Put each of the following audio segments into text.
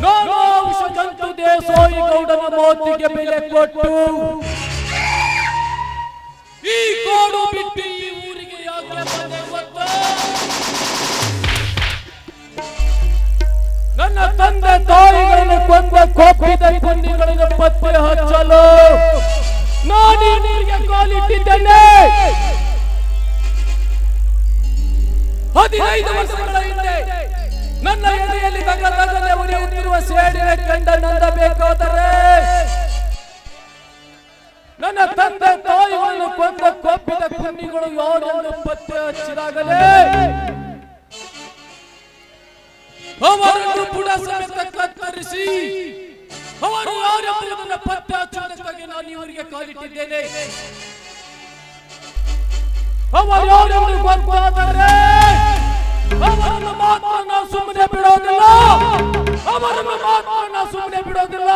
ನಾನು ವಿಷಜಂತು ದೇಸಾಯಿ ಗೌಡನ ಮಾತಿಗೆ ಬೆಲೆ ಕೊಟ್ಟು ಈ ಕಾಡು ಬಿಟ್ಟು ಈ ಊರಿಗೆ ಯಾಕೆ ಬಂದೆ ಗೊತ್ತಾ? ನನ್ನ ತಂದೆ ತಾಯಿಗಳನ್ನು ಕೊಂದ ಕೋಪಿದ ಕುಂದಿಗಳನ್ನು ಪತ್ತೆ ಹಚ್ಚಲು ನಾನು ಈ ನೀರಿಗೆ ಕಾಲಿಟ್ಟಿದ್ದೇನೆ. 15 ವರ್ಷಗಳ ಹಿಂದೆ ನನ್ನ ಎದೆಯಲ್ಲಿ ತಗಲೇ ಉರಿಯುತ್ತಿರುವ ಸೇಡಿನ ಕಂಡ ನಂದಬೇಕಾದರೆ ನನ್ನ ತಂದೆ ತಾಯಿಗಳನ್ನು ಕೊಂದ ಕೋಪಿದ ಕುಂದಿಗಳು ಯಾರೆಂದು ಪತ್ತೆ ಹಚ್ಚಿದಾಗಲೇ ಅವರನ್ನು ಬುಡ ಸಮೇತ ಕತ್ತರಿಸಿ ಅವರು ಯಾರೆಂಬುದನ್ನು ಪತ್ತೆ ಹಚ್ಚುವುದಕ್ಕಾಗಿ ನಾನು ಇವರಿಗೆ ಕಾಲಿಟ್ಟಿದ್ದೇನೆ. ಅವರು ಯಾರೆಂದು ಗೊತ್ತಾದರೆ ಅವರನ್ನು ಮಾತ್ರ ನಾವು ಸುಮ್ಮನೆ ಬಿಡೋದಿಲ್ಲ. ಅವರನ್ನು ಮಾತ್ರ ನಾವು ಸುಮ್ಮನೆ ಬಿಡೋದಿಲ್ಲ.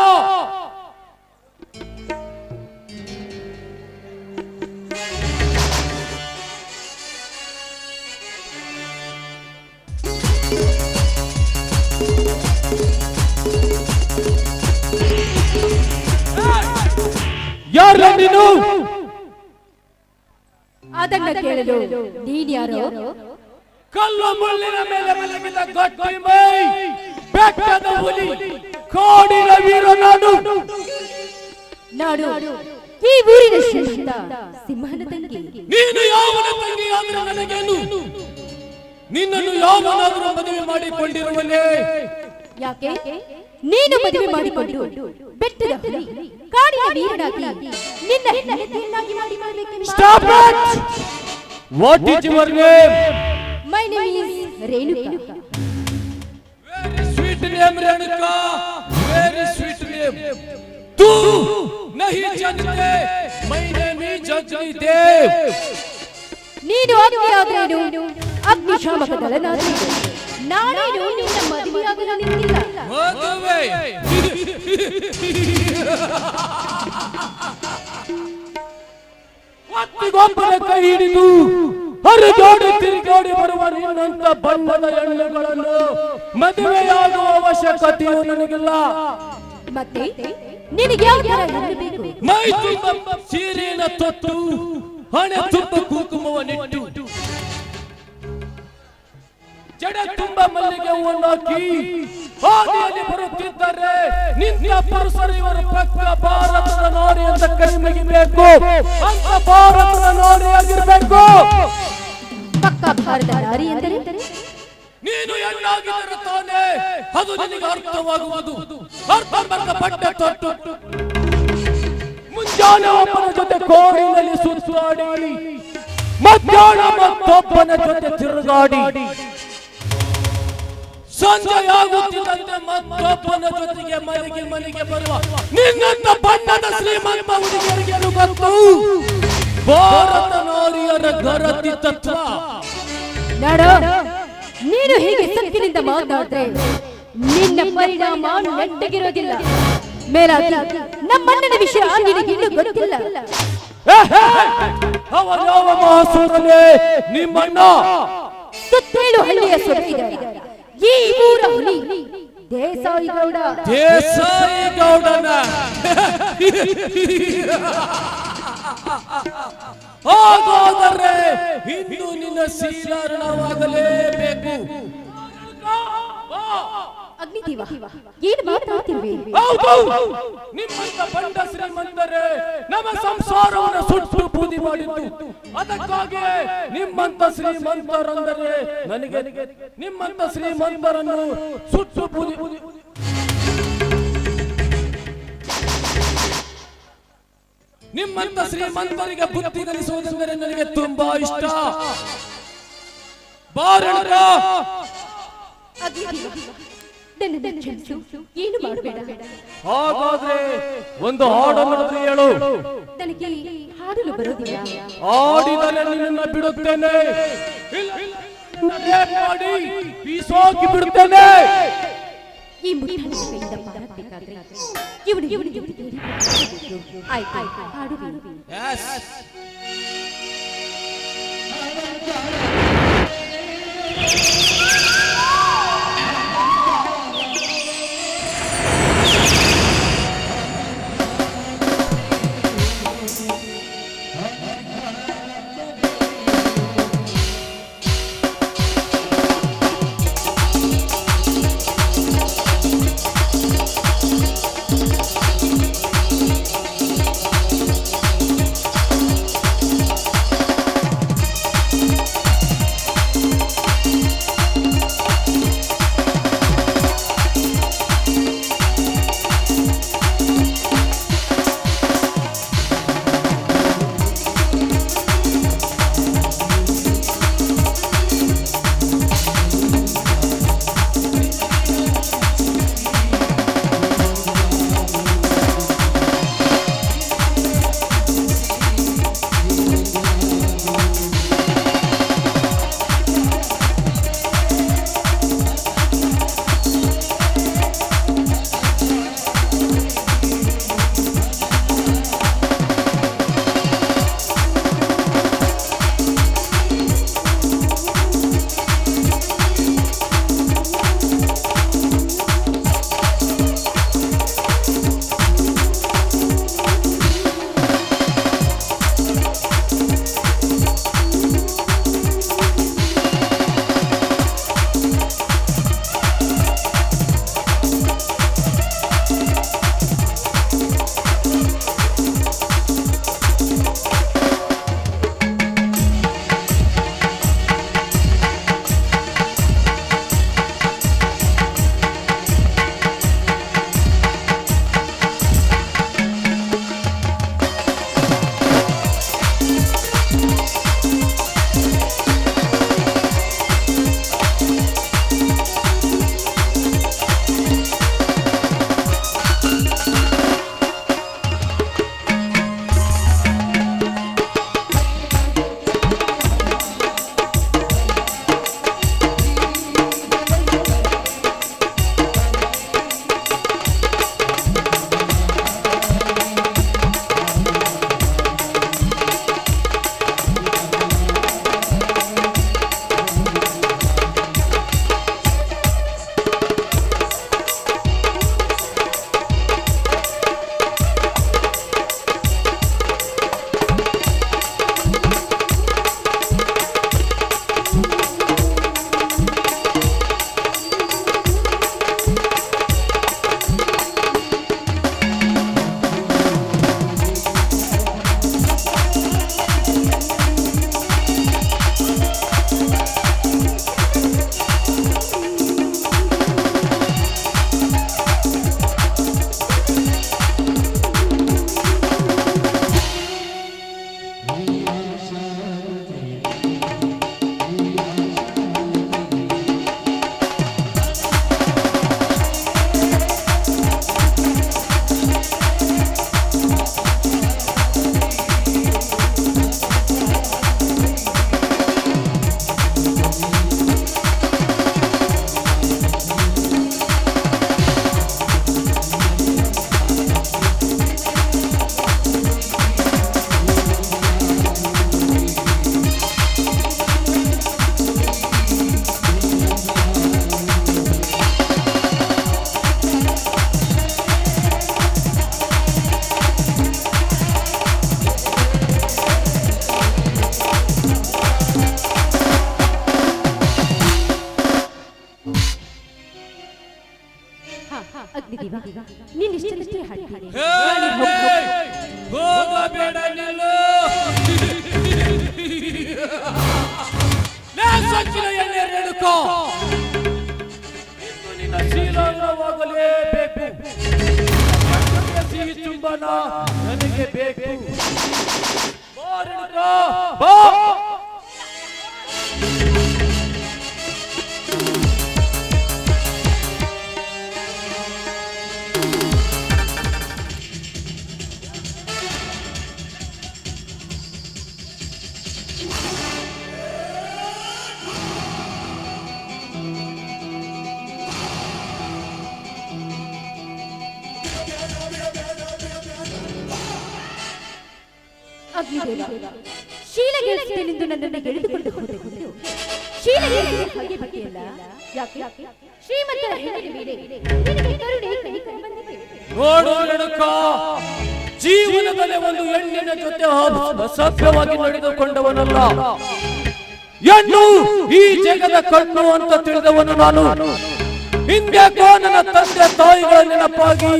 ಯಾರು ನೀನು? ಅದನ್ನ ಕೇಳಲು ನೀನ್ಯಾರು? ಕಲ್ಲು ಮುಳ್ಳಿನ ಮೇಲೆ ಮಲಗಿದ ಗಟ್ಟಿ ಮೈ ಬೆಟ್ಟದ ಹುಲಿ ಕಾಡಿನ ವೀರ ನಾನು. ಈ ಊರಿನ ಶ್ರೇಷ್ಠ ಸಿಂಹನ ತಂಗಿ. ನೀನು ಯಾವನ ತಂಗಿ ಆದ್ರೆ ನನಗೇನು? ನಿನ್ನನ್ನು ಯಾವನಾದರೂ ಮದುವೆ ಮಾಡಿಕೊಂಡಿರುವನೇ? ಯಾಕೆ ನೀನು ಮದುವೆ ಮಾಡಿಕೊಂಡು ಬೆಟ್ಟದ ಹುಲಿ ಕಾಡಿನ ವೀರನಾಗಿ ನಿನ್ನ ಹೆಂಡತಿಯನ್ನಾಗಿ ಮಾಡಬೇಕೆಂದು. Stop it! What is your name? My name is Renuka. Very sweet name Renuka. Very sweet name. तू नहीं जानते my name is Jajni Dev. ನೀನು ಅಗ್ನಿಯಾದರೇನು ಅಗ್ನಿಶಾಮಕ ದಳನಾದರೇನು ನಾನೇನು ನಿನ್ನ ಮದುವೆಯಾಗಲು ನಿಂತಿಲ್ಲ. ಮದುವೆ ಒತ್ತಿಗೊಬ್ಬರ ಕೈ ಹಿಡಿದು ಹರಿದಾಡಿ ತಿರುಗಾಡಿ ಬರುವ ನಿನ್ನಂತ ಬಣ್ಣದ ಹೆಣ್ಣುಗಳನ್ನು ಮದುವೆಯಾಗುವ ಅವಶ್ಯಕತೆಯು ನನಗಿಲ್ಲ. ಮತ್ತೆ ನಿನಗೆ ಯಾವ ತರ ಹೆಣ್ಣು ಬೇಕು? ಮೈ ತುಂಬ ಸೀರೆನ ತೊಟ್ಟು ಹಣೆ ತುಂಬ ಕುಂಕುಮವನ್ನಿಟ್ಟು ಜಡೆ ತುಂಬ ಮಲ್ಲಿಗೆ ಹೂವನ್ನಾಕಿ ಹಾದಿಯಲ್ಲಿ ಬರುತ್ತಿದ್ದರೆ ನಿಂತ ಪುರುಷರು ಇವರ ಪಕ್ಕ ಭಾರತದ ನಾರಿ ಅಂತ ಕೈ ಮುಗಿಬೇಕು. ಅಂತ ಭಾರತದ ನಾರಿಯಾಗಿರ್ಬೇಕು. ಪಕ್ಕ ಭಾರತದ ನಾರಿ ಎಂದರೆ ನೀನು ಹೆಣ್ಣಾಗಿದ್ದರೆ ತಾನೇ ಅದು ನಿನಗೆ ಅರ್ಥವಾಗುವುದು. ಅರ್ಧಂಬರ್ಧ ಬಟ್ಟೆ ತೊಟ್ಟು ಮುಂಜಾನೆ ಒಬ್ಬನ ಜೊತೆ ಕೋರಿನಲ್ಲಿ ಸುತ್ತಾಡಿ ಮಧ್ಯಾಹ್ನ ಮತ್ತೊಬ್ಬನ ಜೊತೆ ತಿರುಗಾಡಿ ಸಂಜೆಯಾಗುತ್ತಿದ್ದಂತೆ ಮತ್ತೊಬ್ಬನ ಜೊತೆಗೆ ಮನೆಗೆ ಬರುವ ನಿನ್ನಂತ ಬಣ್ಣದ ಶ್ರೀಮಂತ ಹುಡುಗಿಯರಿಗೆ ಗೊತ್ತು ಭಾರತ ನಾರಿಯರ ಗರತಿ ತತ್ವ. ನೀನು ಹೀಗೆ ಸಕ್ಕಿನಿಂದ ಮಾತಾಡಿದ್ರೆ ನಿನ್ನ ಪರಿಣಾಮ ನೆಟ್ಟಗಿರೋದಿಲ್ಲ. ಮೇಲಾಗಿ ನಮ್ಮಣ್ಣನ ವಿಷಯ ನಿನಗಿನ್ನೂ ಗೊತ್ತಿಲ್ಲ. ಯಾವ ಮಹಾಸೂರನೇ ನಿಮ್ಮಣ್ಣ? ಸುತ್ತೇಳು ಹಳ್ಳಿಯ ಸೊರಗಿದ್ದಾರೆ ಈ ಊರ ಹುಲಿ ದೇಸಾಯಿ ಗೌಡ. ದೇಸಾಯಿ ಗೌಡನ ಹಾಗಾದರೆ ಇಂದು ನಿನ್ನ ಶೀಲಾರಣವಾಗಲೇಬೇಕು. ಅಗ್ನಿದೇವ ಏನು ಮಾತಾಡ್ತಿರುವೆ? ನಿಮ್ಮಂತ ಬಂಡ ಶ್ರೀಮಂತರೇ ನಮ್ಮ ಸಂಸಾರವನ್ನು ಸುಟ್ಟು ಬೂದಿ ಮಾಡಿದ್ದು. ಅದಕ್ಕಾಗಿ ನಿಮ್ಮಂತ ಶ್ರೀಮಂತರಂದರೆ ನನಗೆ ನಿಮ್ಮಂತ ಶ್ರೀಮಂತರನ್ನು ಸುಟ್ಟು ಬೂದಿ ನಿಮ್ಮಂತ ಶ್ರೀಮಂತರಿಗೆ ಬುದ್ಧಿ ಕಲಿಸುವುದೆಂದರೆ ನನಗೆ ತುಂಬಾ ಇಷ್ಟ. ಬಾರಣ ಏನು ಮಾಡಬೇಡ. ಹಾಗಾದ್ರೆ ಒಂದು ಹಾಡನ್ನು ಹೇಳು. ನನಗೆ ಹಾಡಲು ಬರೋದಿಲ್ಲ. ಹಾಡಿದರೆ ನಿನ್ನನ್ನು ಬಿಡುತ್ತೇನೆ, ಮಾಡಿ ಬೀಸೋಗಿ ಬಿಡುತ್ತೇನೆ. ಈ ಮುಠಾಣಿಕೆಯಿಂದ ಪಾರಾಗಬೇಕಾದ್ರೆ ಇವನಿಗೆ ಆಯ್ತು ಹಾಡು. ನೀನ್ ಇಷ್ಟೇ ಹಾಡ್ತೀನಿ. ಹೋಗಬೇಡ ನಿಲ್ಲು. ಸಚ್ಚಿನ ಎಣ್ಣೆ ರೇಣುಕಾ, ಇನ್ನು ನಿನ್ನ ಶೀಲವಾಗಲೇಬೇಕು. ಸಿಹಿ ಚುಂಬನ ನನಗೆ ಬೇಕು. ಬಾ ರೇಣುಕಾ, ಬಾ. ಶೀಲಗೆಳೆದು ನನ್ನನ್ನು ಎಳೆದುಕೊಂಡು ಹೋದೆ. ಶೀಲಗೆಳೆದು ಹಾಗೆ ಬಿಟ್ಟಿಯಲ್ಲ, ಯಾಕೆ? ಶ್ರೀಮಂತರ ಹೆಣ್ಣಿನ ಮೇಲೆ ನಿನಗೆ ಕರುಣೆ ಕೈ ಬಂದಿದೆ. ನೋಡು ರೇಣುಕಾ, ಜೀವನದಲ್ಲಿ ಒಂದು ಹೆಣ್ಣಿನ ಜೊತೆ ಅಸಭ್ಯವಾಗಿ ನಡೆದುಕೊಂಡವನಲ್ಲ. ಹೆಣ್ಣು ಈ ಜಗದ ಕಣ್ಣು ಅಂತ ತಿಳಿದವನು ನಾನು. ಹಿಂದ್ಯಾಕೋ ನನ್ನ ತಂದೆ ತಾಯಿಗಳ ನೆನಪಾಗಿ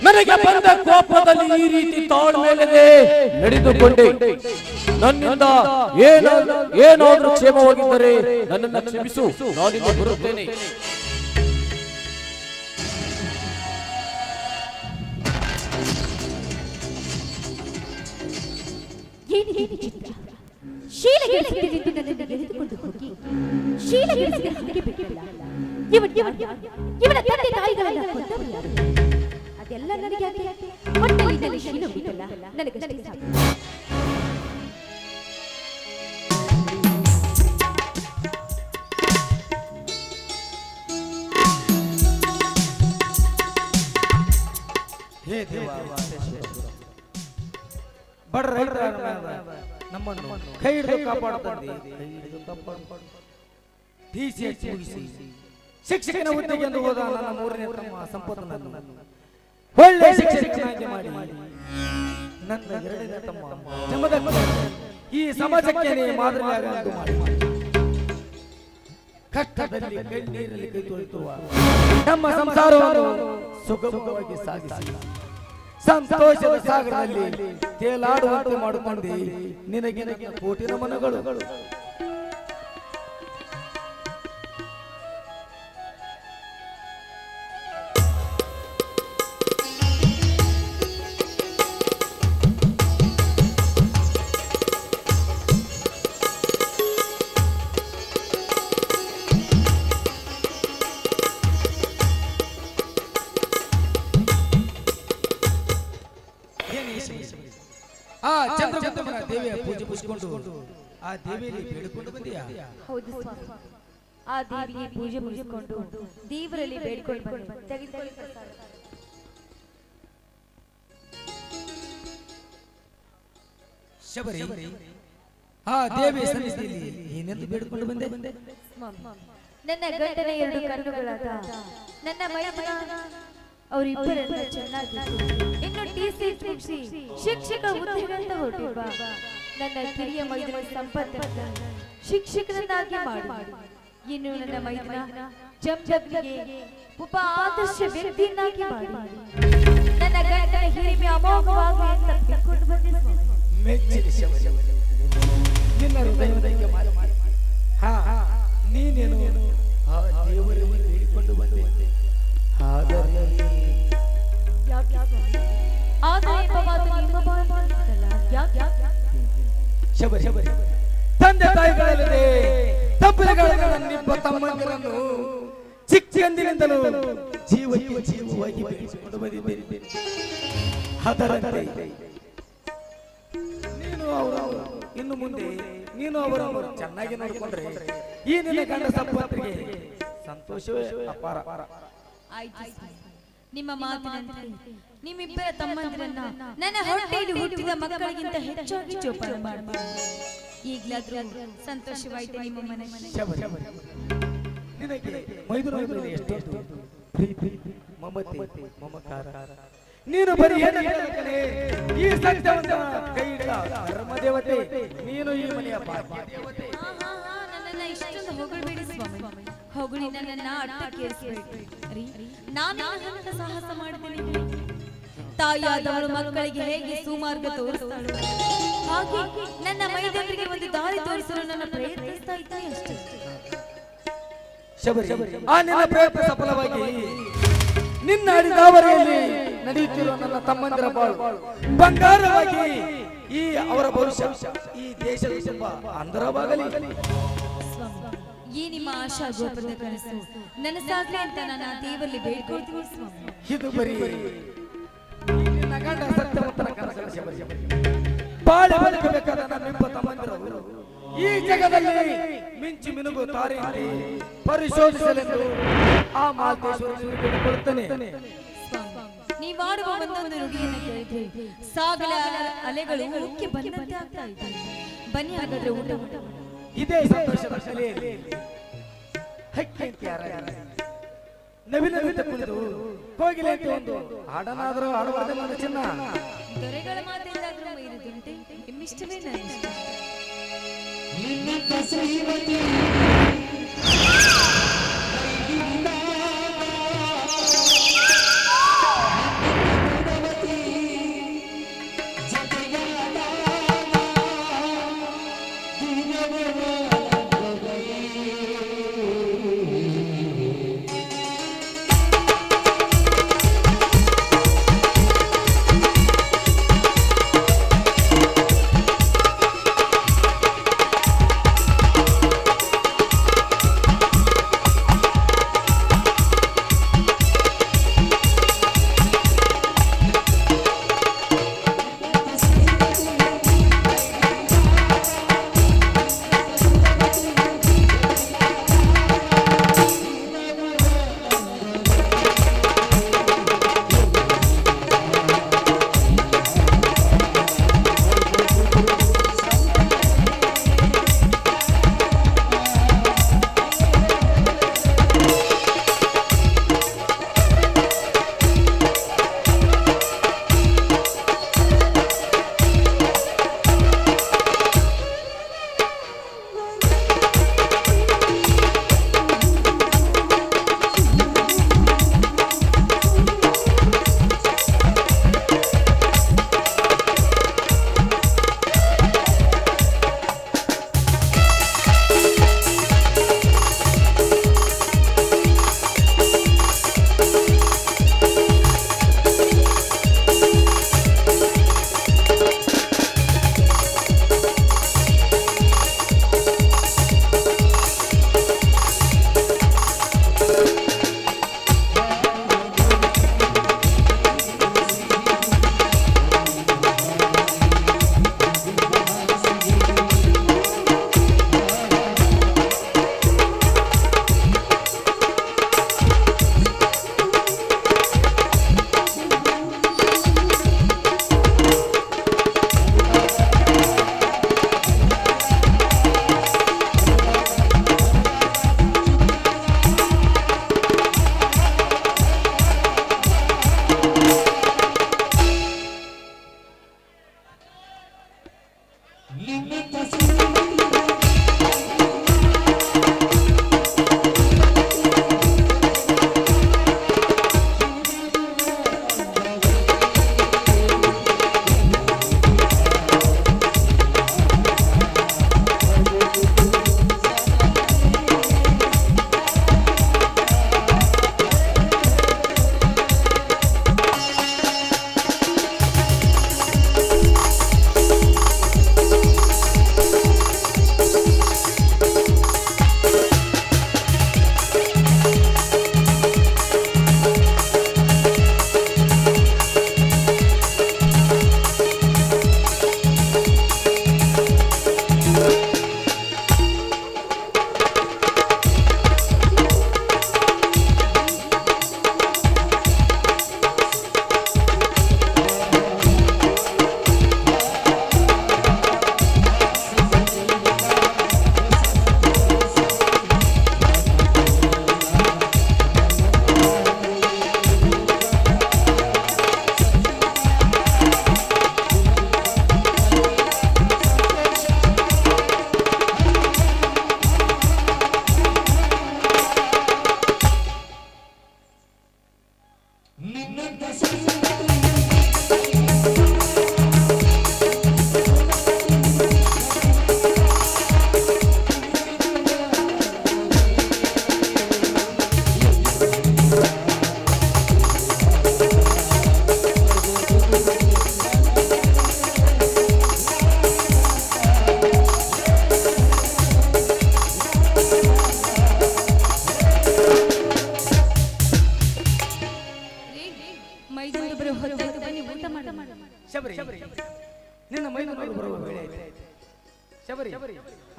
ನನಗೆ ಬಂದ ಕೋಪದಲ್ಲಿ ಈ ರೀತಿ ತಾಳ್ಮೆಯಿಲ್ಲದೆ ನಡೆದುಕೊಂಡೆ. ನನ್ನಿಂದ ಏನಾದ್ರೂ ಕ್ಷೇಮವಾಗಿದ್ದರೆ ನನ್ನನ್ನು ಕ್ಷಮಿಸು, ನಾನಿಂದ ಬರುತ್ತೇನೆ. ಶೀಲಗೆಳೆದು ನನ್ನನ್ನು ಎಳೆದುಕೊಂಡು ಹೋಗಿ ಶೀಲಗೆಳೆಗೆ ಹಾಗೆ ಬಿಟ್ಟಿಲ್ಲ. ಇವನ ತಂದೆ ತಾಯಿಗಳನ್ನ ಕೊಂದವಲ್ಲ. ಅದೆಲ್ಲ ನನಗೆ ಹೊಟ್ಟೆಯಲ್ಲಿ ಶೀಲ ಬಿಟ್ಟಲ್ಲ, ನನಗಷ್ಟೇ ಸಾಕು. ಹೇ ದೇವ, ಬಡ ರೈತರ ನಮ್ಮನ್ನು ಕೈ ಹಿಡಿದು ಕಾಪಾಡುತ್ತದೆ. ಮುಗಿಸಿ ಶಿಕ್ಷಕನ ಹುದ್ದೆಗೆ ಎಂದು ಹೋದ ನನ್ನ ಮೂರನೇ ತಮ್ಮ ಸಂಪತ್ತನ್ನು ಒಳ್ಳೆ ಶಿಕ್ಷಕನಾಗಿ ಮಾಡಿ ನನ್ನ ಎರಡನೇ ತಮ್ಮ ಈ ಸಮಾಜಕ್ಕೆ ಮಾದರಿಯಾಗಿ ಮಾಡಿ ಕಷ್ಟದಲ್ಲಿ ಕಣ್ಣೀರಲ್ಲಿ ಕೈ ತೊಳೆಯುವ ನಮ್ಮ ಸಂಸಾರವನ್ನು ಸುಗಮವಾಗಿ ಸಾಗಿಸಿ ಸಂತೋಷದ ಸಾಗರದಲ್ಲಿ ತೇಲಾಡುವಂತೆ ಮಾಡುತ್ತಾರೆ. ನಿನಗೆ ಕೋಟಿ ನಮನಗಳು. ಚಂದ್ರಗುಪ್ತನ ದೇವಿಯ ಪೂಜೆ ಮುಗಿಸಿಕೊಂಡು ಆ ದೇವಿಯಲ್ಲಿ ಬೇಡಿಕೊಂಡು ಬಂದಿಯಾ? ಹೌದು ಸ್ವಾಮಿ, ಆ ದೇವಿಗೆ ಪೂಜೆ ಮುಗಿಸಿಕೊಂಡು ದೇವರಲ್ಲಿ ಬೇಡಿಕೊಂಡು ಬಂದೆ. ತೆಗೆದುಕೊಳ್ಳಿ ಪ್ರಸಾದ. ಶಬರಿ, ಆ ದೇವಿಯ ಸನ್ನಿಧಿಯಲ್ಲಿ ಏನೆಂದು ಬೇಡಿಕೊಂಡು ಬಂದೆ? ನನ್ನ ಗಂಡನ ಎರಡು ಕಣ್ಣುಗಳಾದ ನನ್ನ ಮೈದುನ ಅವರಿಬ್ಬರನ್ನ ಚೆನ್ನಾಗಿ ಇನ್ನು ಟಿಸಿ ಮುಗಿಸಿ ಶಿಕ್ಷಕ ಹುದ್ದೆಗಂತ ಹೊರಟಿರುವ ನನ್ನ ಕಿರಿಯ ಮೈದುನ ಸಂಪತ್ತನ್ನ ಶಿಕ್ಷಕರನ್ನಾಗಿ ಮಾಡಿ ಇನ್ನು ನನ್ನ ಮೈದುನ ಜಮ್ಜಗ್ನಿಗೆ ಒಬ್ಬ ಆದರ್ಶ ವ್ಯಕ್ತಿಯನ್ನಾಗಿ ಮಾಡಿ ನನ್ನ ಗಂಡನ ಹಿರಿಮೆ ಅಮೋಘವಾಗಿ ಅಂತ ಬಿಟ್ಕೊಂಡು ಬಂದೆ. ಮೆಚ್ಚಿನ ಶಬರಿ, ನಿನ್ನ ಹೃದಯದ ಮಾತು ನೀನೇನು ಆ ದೇವರಲ್ಲಿ ಬೇಡಿಕೊಂಡು ಬಂದೆ. ಶಬರಿ, ತಂದೆ ತಾಯಿಗಳಲ್ಲದೆ ತಪ್ಪಲೆಗಳಿಬ್ಬ ತಮ್ಮಂದಿರನ್ನು ಚಿಕ್ಕಂದಿನಿಂದಲೂ ಜೀವವಾಗಿ ಬೆಳೆಸಿಕೊಂಡು ಬಂದಿದ್ದೇನೆ. ಅದರಂತೆ ನೀನು ಅವರು ಇನ್ನು ಮುಂದೆ ನೀನು ಅವರನ್ನು ಚೆನ್ನಾಗಿ ನೋಡಿಕೊಂಡ್ರೆ ಈ ನಿನ್ನ ಗಂಡ ಸಂಪತ್ತಿಗೆ ಸಂತೋಷವೇ ಅಪಾರ. ನಿಮ್ಮ ಮಾತಿನಂತೆ ನಿಮ್ಮಿಬ್ಬರ ತಮ್ಮಂದಿರನ್ನ ನನ್ನ ಹೊಟ್ಟೆಯಲ್ಲಿ ಹುಟ್ಟಿದ ಮಕ್ಕಳಿಗಿಂತ ಹೆಚ್ಚಾಗಿ ಜೋಪಾನ ಮಾಡ್ತೀನಿ. ಈಗಲಾದ್ರೂ ಸಂತೋಷವಾಯಿತು ನಿಮ್ಮ ಮನಸ್ಸಿಗೆ. ನಿನಗೆ ಮೈದುನ ಮೇಲೆ ಎಷ್ಟೊಂದು ಪ್ರೀತಿ, ಮಮತೆ, ಮಮಕಾರ. ನೀನು ಬರೀ ಈ ಸತ್ಯವಂತ ಕೈ ಹಿಡಿದ ಧರ್ಮ ದೇವತೆ. ನೀನು ಈ ಮನೆಯ ಭಾಗ್ಯ ದೇವತೆ. ನನ್ನನ್ನ ಇಷ್ಟೊಂದು ಹೊಗಳಬೇಡಿ ಸ್ವಾಮಿ. ಹೊಗಳಿ ನನ್ನನ್ನ ಅಟ್ಟಕ್ಕೇರಿಸಬೇಡಿ. ನಾನು ಅಂತ ಸಾಹಸ ಮಾಡಿದ್ದೇನೆ. ತಾಯಿಯಾದವಳು ಮಕ್ಕಳಿಗೆ ಹೇಗೆ ಸುಮಾರ್ಗ ತೋರಿಸ್ತಾಳು ಹಾಗೆ ನನ್ನ ಮೈದಂಡ್ರಿಗೆ ಒಂದು ದಾರಿ ತೋರಿಸಲು ನನ್ನ ಪ್ರಯತ್ನಿಸ್ತಾ ಇದ್ದೆ ಅಷ್ಟೇ. ಶಬರಿ, ಆ ನಿನ್ನ ಪ್ರಯತ್ನ ಸಫಲವಾಗಿ ನಿನ್ನ ಅಡಿದಾವರಿಯಲ್ಲಿ ನಡೆಯುತ್ತಿರುವ ನನ್ನ ತಮ್ಮಂದಿರ ಬಾಳು ಬಂಗಾರವಾಗಿ ಈ ಅವರ ಭವಿಷ್ಯ ಈ ದೇಶದ ತುಂಬಾ ಅಂದರವಾಗಲಿ. ಈ ನಿಮ್ಮ ಆಶಾ ಗೋಪದ ಕನಸು ನನಸಾಗ್ಲಿ ಅಂತ ನಾನು ಆ ದೇವರಲ್ಲಿ ಬೇಡ್ಕೊಳ್ತೀನಿ ಸ್ವಾಮಿ. ಇದು ಬರೀ ನಿನ್ನ ಗಂಡ ಸತ್ಯವಂತನ ಕನಸು ಶಬರಿ. ಬಾಳೆ ಬದುಕಬೇಕಾದ ನಮ್ಮಿಬ್ಬ ತಮ್ಮಂದಿರವರು ಈ ಜಗದಲ್ಲಿ ಮಿಂಚು ಮಿನುಗು ತಾರೆ ಪರಿಶೋಧಿಸಲೆಂದು ಆ ಮಾತೇಶ್ವರನಿಗೆ ಬೇಡಿಕೊಳ್ಳುತ್ತೇನೆ. ನೀವಾಡುವ ಒಂದೊಂದು ನುಡಿಯನ್ನು ಕೇಳಿದ್ರೆ ಸಾಗರ ಅಲೆಗಳು ಉಕ್ಕಿ ಬಂದಂತೆ ಆಗ್ತಾ ಇದೆ. ಬನ್ನಿ ಹಾಗಾದ್ರೆ ಊಟ ಇದೇ ಸಂತೋಷದ ಕಲೆಯಲ್ಲಿ ನವಿಲ ಕುಳಿತು ಕೋಗಿಲೆ ಅಂತ ಒಂದು ಹಾಡನಾದರೂ ಹಾಡುವುದೇ ನನ್ನ ಚಿನ್ನ. ದೊರೆಗಳ ಮಾತೆಲ್ಲಾದ್ರೂ ಮೈರುದುಂಟೆ ನಿಮ್ಮಿಷ್ಟವೇ ನನ್ನ ಇಷ್ಟ.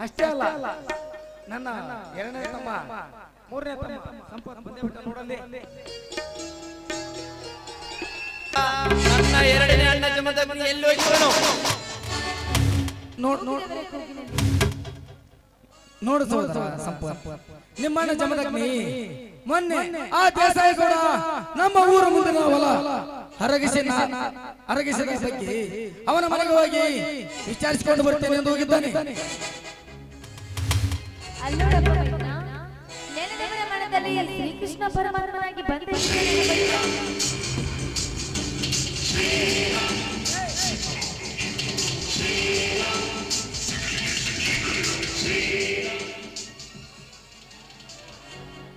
ಅಷ್ಟೇ ಅಲ್ಲ ನನ್ನ ಎರಡನೇ ತಮ್ಮ ಮೂರನೇ ತಮ್ಮ ಸಂಪತ್ ಬಂದೇ ಬಿಟ್ಟ ನೋಡಲ್ಲಿ. ನನ್ನ ಎರಡನೇ ಅಣ್ಣ ಜಮದಗ್ನಿ ಎಲ್ಲಿ ಹೋಗಿರೋನು? ನೋಡು ಸಹೋದರ ಸಂಪತ್, ನಿಮ್ಮಣ್ಣ ಜಮದಗ್ನಿ ಮೊನ್ನೆ ಆ ದೇಸಾಯಿಗೌಡ ನಮ್ಮ ಊರ ಮುಂದಿನ ಹೊಲ ಅರಗಿಸಿದ ಬಗ್ಗೆ ಅವನ ಮನೆಗೆ ಹೋಗಿ ವಿಚಾರಿಸಿಕೊಂಡು ಬರ್ತೇನೆ ಎಂದು ಹೋಗಿದ್ದಾನೆ. ಶ್ರೀಕೃಷ್ಣ ಪರಮಾತ್ಮನಾಗಿ ಬಂದ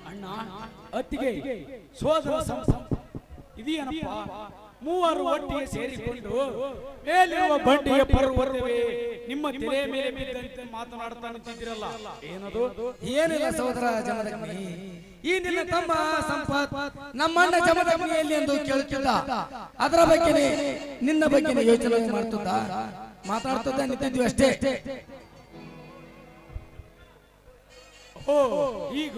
ಅಣ್ಣ ಅತ್ತಿಗೆ ಸೋದರ ಇದೇನಪ್ಪ, ಮೂವರು ಒಟ್ಟಿಗೆ ಸೇರಿಕೊಂಡು ಮೇಲಿರುವ ಬಂಡಿಯ ಪರ್ವತವೇ ನಿಮ್ಮ ತಲೆ ಮೇಲೆ ಬಿದ್ದಂತೆ ಮಾತನಾಡ್ತಾ ನಿಂತಿದ್ದೀರಲ್ಲ, ಏನದು? ಏನಿಲ್ಲ ಸಹೋದರ ಜಮದಗ್ನಿ, ಈ ನಿನ್ನ ತಮ್ಮ ಸಂಪತ್ ನಮ್ಮಣ್ಣ ಜಮದಗ್ನಿ ಎಲ್ಲಿ ಎಂದು ಕೇಳುತ್ತಿದ್ದ. ಅದರ ಬಗ್ಗೆ ನಿನ್ನ ಬಗ್ಗೆ ಯೋಚನೆ ಮಾತಾಡ್ತಿದ್ದ ನಿಂತಿದ್ವಿ ಅಷ್ಟೇ. ಓ ಈಗ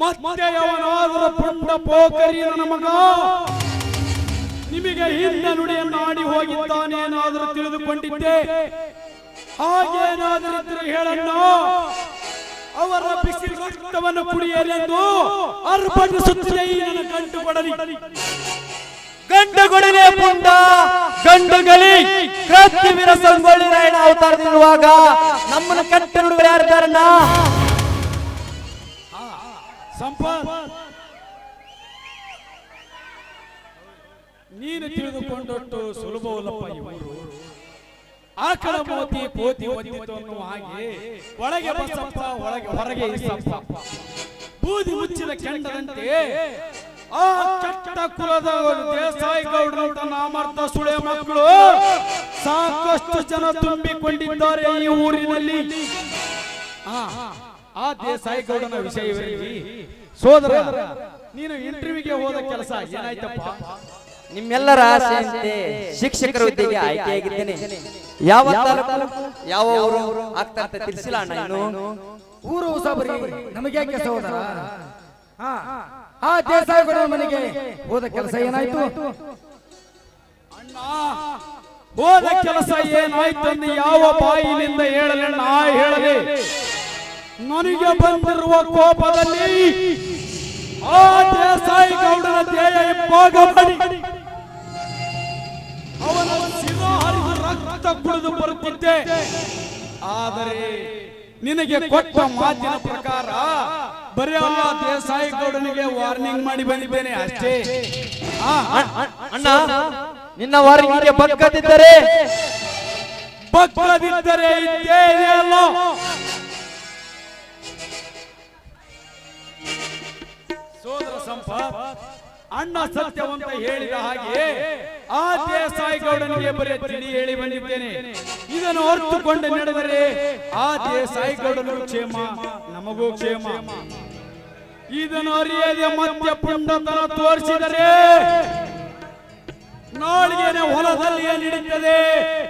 ಮತ್ತೆ ಅವನಾದರ ಪುಂಡ ಪೋಕರಿಯ ನಮಗ ನಿಮಗೆ ಹಿಂದೆ ನುಡಿಯನ್ನು ಆಡಿ ಹೋಗಿದ್ದಾನೇನಾದರೂ ತಿಳಿದುಕೊಂಡಿದ್ದೆ. ಹಾಗೇನಾದರೂ ಹೇಳಣ್ಣ, ಅವರ ಬಿಸಿ ರಕ್ತವನ್ನು ಕುಡಿಯಲೆಂದು ಅರ್ಪಣಿಸುತ್ತಿದೆ ಈ ನನ್ನ ಗಂಟುಗೊಡಲಿ. ಗಂಡುಗೊಡಲೆ ಪುಂಡ ಗಂಡುಗಲಿ ಕ್ರಾಂತಿವೀರ ಸಂಗೊಳ್ಳಿ ರಾಯಣ್ಣ ಅವತಾರದಿರುವಾಗ ನಮ್ಮನ್ನು ಕಟ್ಟ ನುಡಿಗಳು ಯಾರಿದ್ದಾರಣ್ಣ? ಸಂಪತ್, ನೀನು ತಿಳಿದುಕೊಂಡೊಟ್ಟು ಸುಲಭವಲ್ಲಪ್ಪ. ಇವರು ಆಕಳ ಮೋತಿ ಕೋತಿ ಒದ್ದಿತು ಅನ್ನುವ ಹಾಗೆ ಒಳಗೆ ಬಸಪ್ಪ ಹೊರಗೆ ಇಸಪ್ಪ, ಬೂದಿ ಮುಚ್ಚಿದ ಕೆಂಡದಂತೆ ಆ ಕೆಟ್ಟ ಕುಲದ ದೇಸಾಯಿ ಗೌಡರಂತ ನಾಮರ್ಥ ಸುಳೆ ಮಕ್ಕಳು ಸಾಕಷ್ಟು ಜನ ತುಂಬಿಕೊಂಡಿದ್ದಾರೆ ಈ ಊರಿನಲ್ಲಿ. ಆ ದೇಸಾಯಿ ಗೌಡನ ವಿಷಯವಿರಲಿ. ಸೋದರ, ನೀನು ಇಂಟರ್ವ್ಯೂಗೆ ಹೋದ ಕೆಲಸ ಏನಾಯ್ತಪ್ಪ? ನಿಮ್ಮೆಲ್ಲರ ಆಸೆಯಂತೆ ಶಿಕ್ಷಕರ ಹುದ್ದೆಗೆ ಆಯ್ಕೆಯಾಗಿದ್ದೇನೆ. ಯಾವ ತಾಲೂಕು ಯಾವ ಊರು ಆಗ್ತಾ ಅಂತ ತಿಳಿಸಿಲ್ಲ ಅಣ್ಣ. ಇನ್ನು ಊರು ಹೊಸಬರಿ ನಮಗೆ ಯಾಕೆ ಸಹೋದರ? ಆ ದೇಸಾಯಿಗೌಡ ಮನೆಗೆ ಹೋದ ಕೆಲಸ ಏನಾಯ್ತು? ಅಣ್ಣ, ಹೋದ ಕೆಲಸ ಏನಾಯ್ತು ಎಂದು ಯಾವ ಬಾಯಿನಿಂದ ಹೇಳಲಿ? ನಾ ಹೇಳಲಿ. ನನಗೆ ಬಂದಿರುವ ಕೋಪದಲ್ಲಿ ಆ ದೇಸಾಯಿ ಗೌಡನ ದೇಹ ಇಬ್ಬಾಗ ಮಾಡಿ ಅವನ ಶಿರ ಹರಿದು ರಕ್ತ ಕುಡಿದು ಬರುತ್ತಿದ್ದೆ. ಆದರೆ ನಿನಗೆ ಕೊಟ್ಟ ಮಾತಿನ ಪ್ರಕಾರ ಬರೀ ಆ ದೇಸಾಯಿ ಗೌಡನಿಗೆ ವಾರ್ನಿಂಗ್ ಮಾಡಿ ಬಂದಿದ್ದೇನೆ ಅಷ್ಟೇ. ಅಣ್ಣ, ನಿನ್ನ ವಾರ್ನಿಂಗ್ಗೆ ಬಗ್ಗದಿದ್ದರೆ ಇದ್ದೇನೆಯಲ್ಲ. ಸೋದರ ಸಂಪತ್, ಅಣ್ಣ ಸತ್ಯವಂತ ಹೇಳಿದ ಹಾಗೆ ಆ ದೇಸಾಯಿ ಗೌಡನಿಗೆ ಬರೀ ತಿಳಿ ಹೇಳಿ ಬಂದಿದ್ದೇನೆ. ಇದನ್ನು ಹೊರತುಕೊಂಡು ನಡೆದರೆ ಆ ದೇಸಾಯಿ ಗೌಡನು ಕ್ಷೇಮ, ನಮಗೂ ಕ್ಷೇಮ. ಇದನ್ನು ಅರಿಯದೆ ಮಧ್ಯ ಪುಂಡತನ ತೋರಿಸಿದರೆ ನಾಳಿಗೆ ಹೊಲದಲ್ಲಿಯೇ ನಡೀತದೆ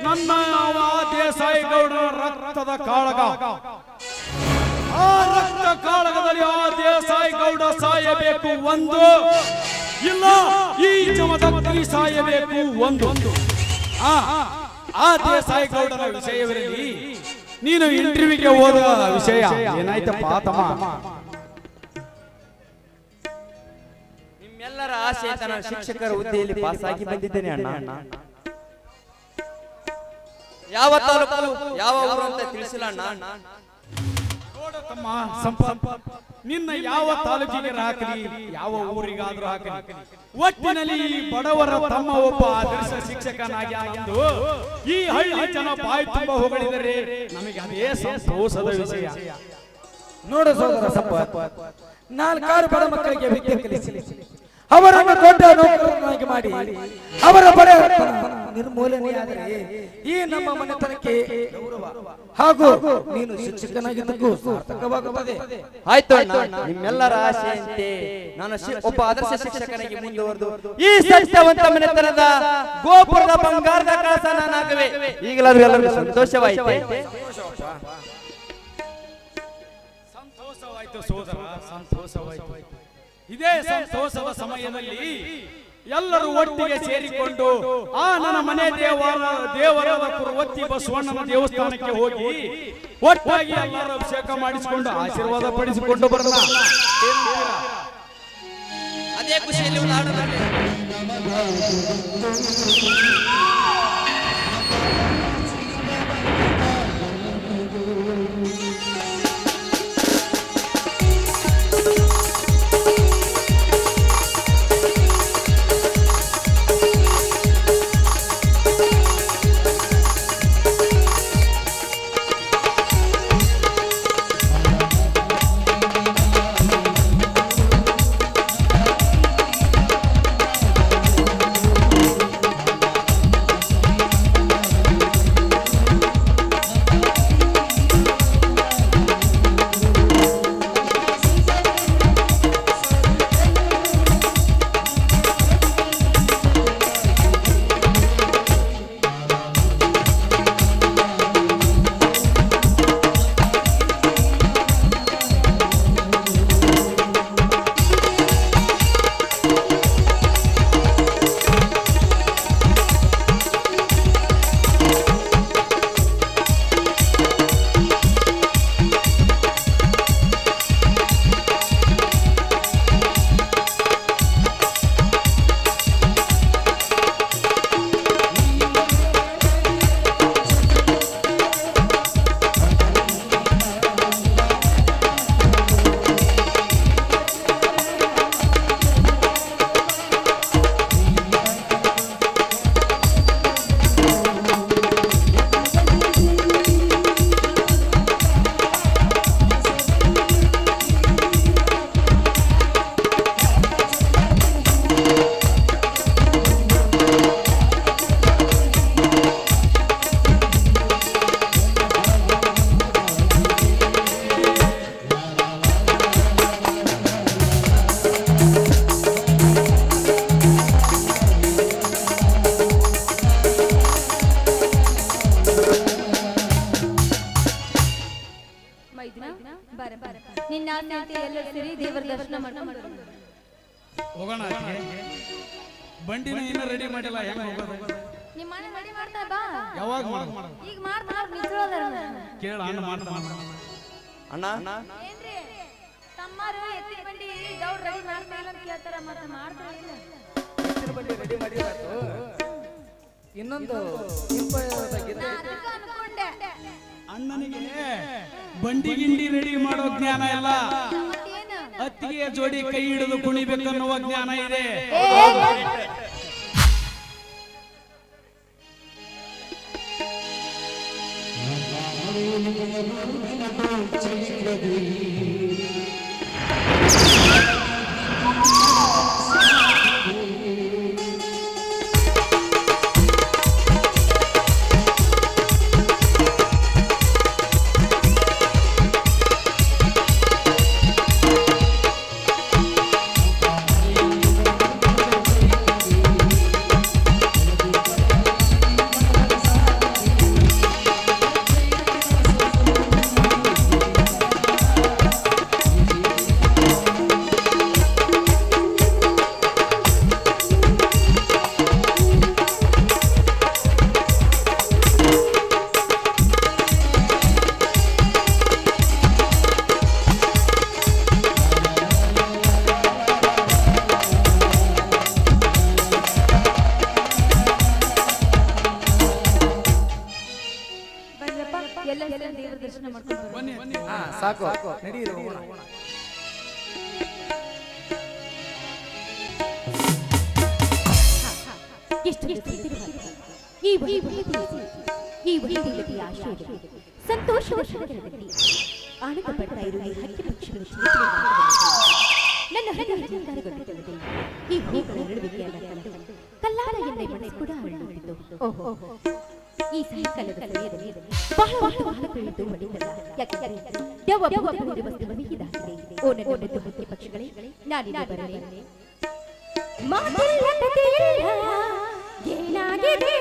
ನನ್ನ ಆ ದೇಸಾಯಿ ಗೌಡನ ರಕ್ತದ ಕಾಳಗ. ಆ ರಕ್ತ ಕಾಳಗದಲ್ಲಿ ಆ ದೇಸಾಯಿ ಗೌಡ ಸಾಯಬೇಕು ಒಂದು, ಇಲ್ಲ ಈ ಜಮದಗ್ನಿ ಸಾಯಬೇಕು ಒಂದು. ಆ ದೇಸಾಯಿ ಗೌಡನ ವಿಷಯವಿರಲಿ. ನೀನು ಇಂಟರ್ವ್ಯೂಗೆ ಹೋದ ವಿಷಯ ಏನಾಯ್ತಪ್ಪ ತಮ್ಮ? ನಿಮ್ಮೆಲ್ಲರ ಆಸೆ ತನ್ನ ಶಿಕ್ಷಕರ ಹುದ್ದೆಯಲ್ಲಿ ಪಾಸ್ ಆಗಿ ಬಂದಿದ್ದೇನೆ ಅಣ್ಣ. ಯಾವ ತಾಲೂಕು ಯಾವ ಊರು ಅಂತ ತಿಳಿಸಿಲ್ಲ ಅಣ್ಣ. ತಮ್ಮ ಸಂಪತ್, ನಿನ್ನ ಯಾವ ತಾಲೂಕಿಗೆ ಹಾಕಲಿ, ಯಾವ ಊರಿಗಾದ್ರೂ ಹಾಕಲಿ, ಒಟ್ಟಿನಲ್ಲಿ ಈ ಬಡವರ ತಮ್ಮ ಒಬ್ಬ ಆದರ್ಶ ಶಿಕ್ಷಕನಾಗಿ ಅಂದು ಈ ಹಳ್ಳಿ ಜನ ಬಾಯಿ ತುಂಬ ಹೊಗಳಿದರೆ ನಮಗೆ ಅದೇ ಸಂತೋಷದ ವಿಷಯ. ನೋಡು ಸಹೋದರ ಸಂಪತ್, 4 ಬಡ ಮಕ್ಕಳಿಗೆ ವಿದ್ಯೆ ಕಲಿಸಿ ಅವರನ್ನು ದೊಡ್ಡ ನೌಕರರನ್ನಾಗಿ ಮಾಡಿ ಅವರ ಬಡ ನಿರ್ಮೂಲನೆಯಾದರೆ ಈ ನಮ್ಮ ಮನೆತನಕ್ಕೆ ಗೌರವ ಹಾಗೂ ನೀನು ಶಿಕ್ಷಕನಾಗಿದ್ದಕ್ಕೂ ಸಾರ್ಥಕವಾಗುತ್ತದೆ. ಆಯ್ತು ಅಣ್ಣ, ನಿಮ್ಮೆಲ್ಲರ ಆಶೆಯಂತೆ ನಾನು ಒಬ್ಬ ಆದರ್ಶ ಶಿಕ್ಷಕನಾಗಿ ಮುಂದುವರೆದು ಈ ಸತ್ಯವಂತ ಮನೆತನದ ಗೋಪುರದ ಬಂಗಾರದ ಕಳಸ ನಾನಾಗುವೆ. ಈಗಲಾದ್ರೂ ಎಲ್ಲರಿಗೂ ಸಂತೋಷವಾಯಿತೆ. ಸಂತೋಷವಾಯ್ತು ಸೋದರ, ಸಂತೋಷವಾಯ್ತು. ಇದೇ ಸಂತೋಷದ ಸಮಯದಲ್ಲಿ ಎಲ್ಲರೂ ಒಟ್ಟಿಗೆ ಸೇರಿಕೊಂಡು ಆ ನನ್ನ ಮನೆ ದೇವರಾದ ಕುರುವತ್ತಿ ಬಸವಣ್ಣನ ದೇವಸ್ಥಾನಕ್ಕೆ ಹೋಗಿ ಒಟ್ಟಾಗಿ ಎಲ್ಲರೂ ಅಭಿಷೇಕ ಮಾಡಿಸಿಕೊಂಡು ಆಶೀರ್ವಾದ ಪಡಿಸಿಕೊಂಡು ಬರಲ್ಲ. ಅದೇ ಖುಷಿಯಲ್ಲಿ ಒಂದು ಹಾಡೋಣ. ಹೋಗೋಣ. ಬಂಡಿನ ಇನ್ನೂ ರೆಡಿ ಮಾಡಿಲ್ಲ, ಹೆಂಗ ಹೋಗೋದು? ಯಾವಾಗ ಕೇಳ ಅಣ್ಣ ಮಾಡ್ತಾನ. ಅಣ್ಣ ಇನ್ನೊಂದು ಅಣ್ಣನಿಗೆ ಬಂಡಿ ಗಿಂಡಿ ರೆಡಿ ಮಾಡೋ ಜ್ಞಾನ ಇಲ್ಲ, ಅತ್ತಿಗೆ ಜೋಡಿ ಕೈ ಹಿಡಿದು ಕುಣಿಬೇಕನ್ನುವ ಜ್ಞಾನ ಇದೆ. ಸಾಕು ನಡೀರಿ ಹೋಗೋಣ. ಸಂತೋಷದ ಕ್ಷಣಗಳಲ್ಲಿ ಆನಂದ ಪಡ್ತಾ ಇರುವ ಈ ಹಕ್ಕಿ ಪಕ್ಷಿಗಳ ನನ್ನ ಹೃದಯ ಈ ಹೂಗಳ ನಡುವಿಕೆಯನ್ನು ಕಂಡು ಕಲ್ಲಾರ ಎನ್ನೆ ಮನಸ್ಸು ಕೂಡ ಅರಳುತ್ತಿತ್ತು. ಓಹೋ, ಈ ಸಾಯಂಕಾಲದ ಸಮಯದಲ್ಲಿ ಬಹಳ ಹಾಲು ಬೆಳೆದು ಬಡಿದಲ್ಲ. ಯಾಕೆಂದರೆ ದೆವ್ವ ಭೂತಗಳಿರುವ ವಸ್ತುವನ್ನು ಇದಾಗಿದೆ. ಓ ನನ್ನ ಮುದ್ದು ಹಕ್ಕಿ ಪಕ್ಷಿಗಳೇ, ನಾನಿನ್ನು ಬರಲೇ. ಮಾತಿಲ್ಲದಿಲ್ಲ ಏನಾಗಿದೆ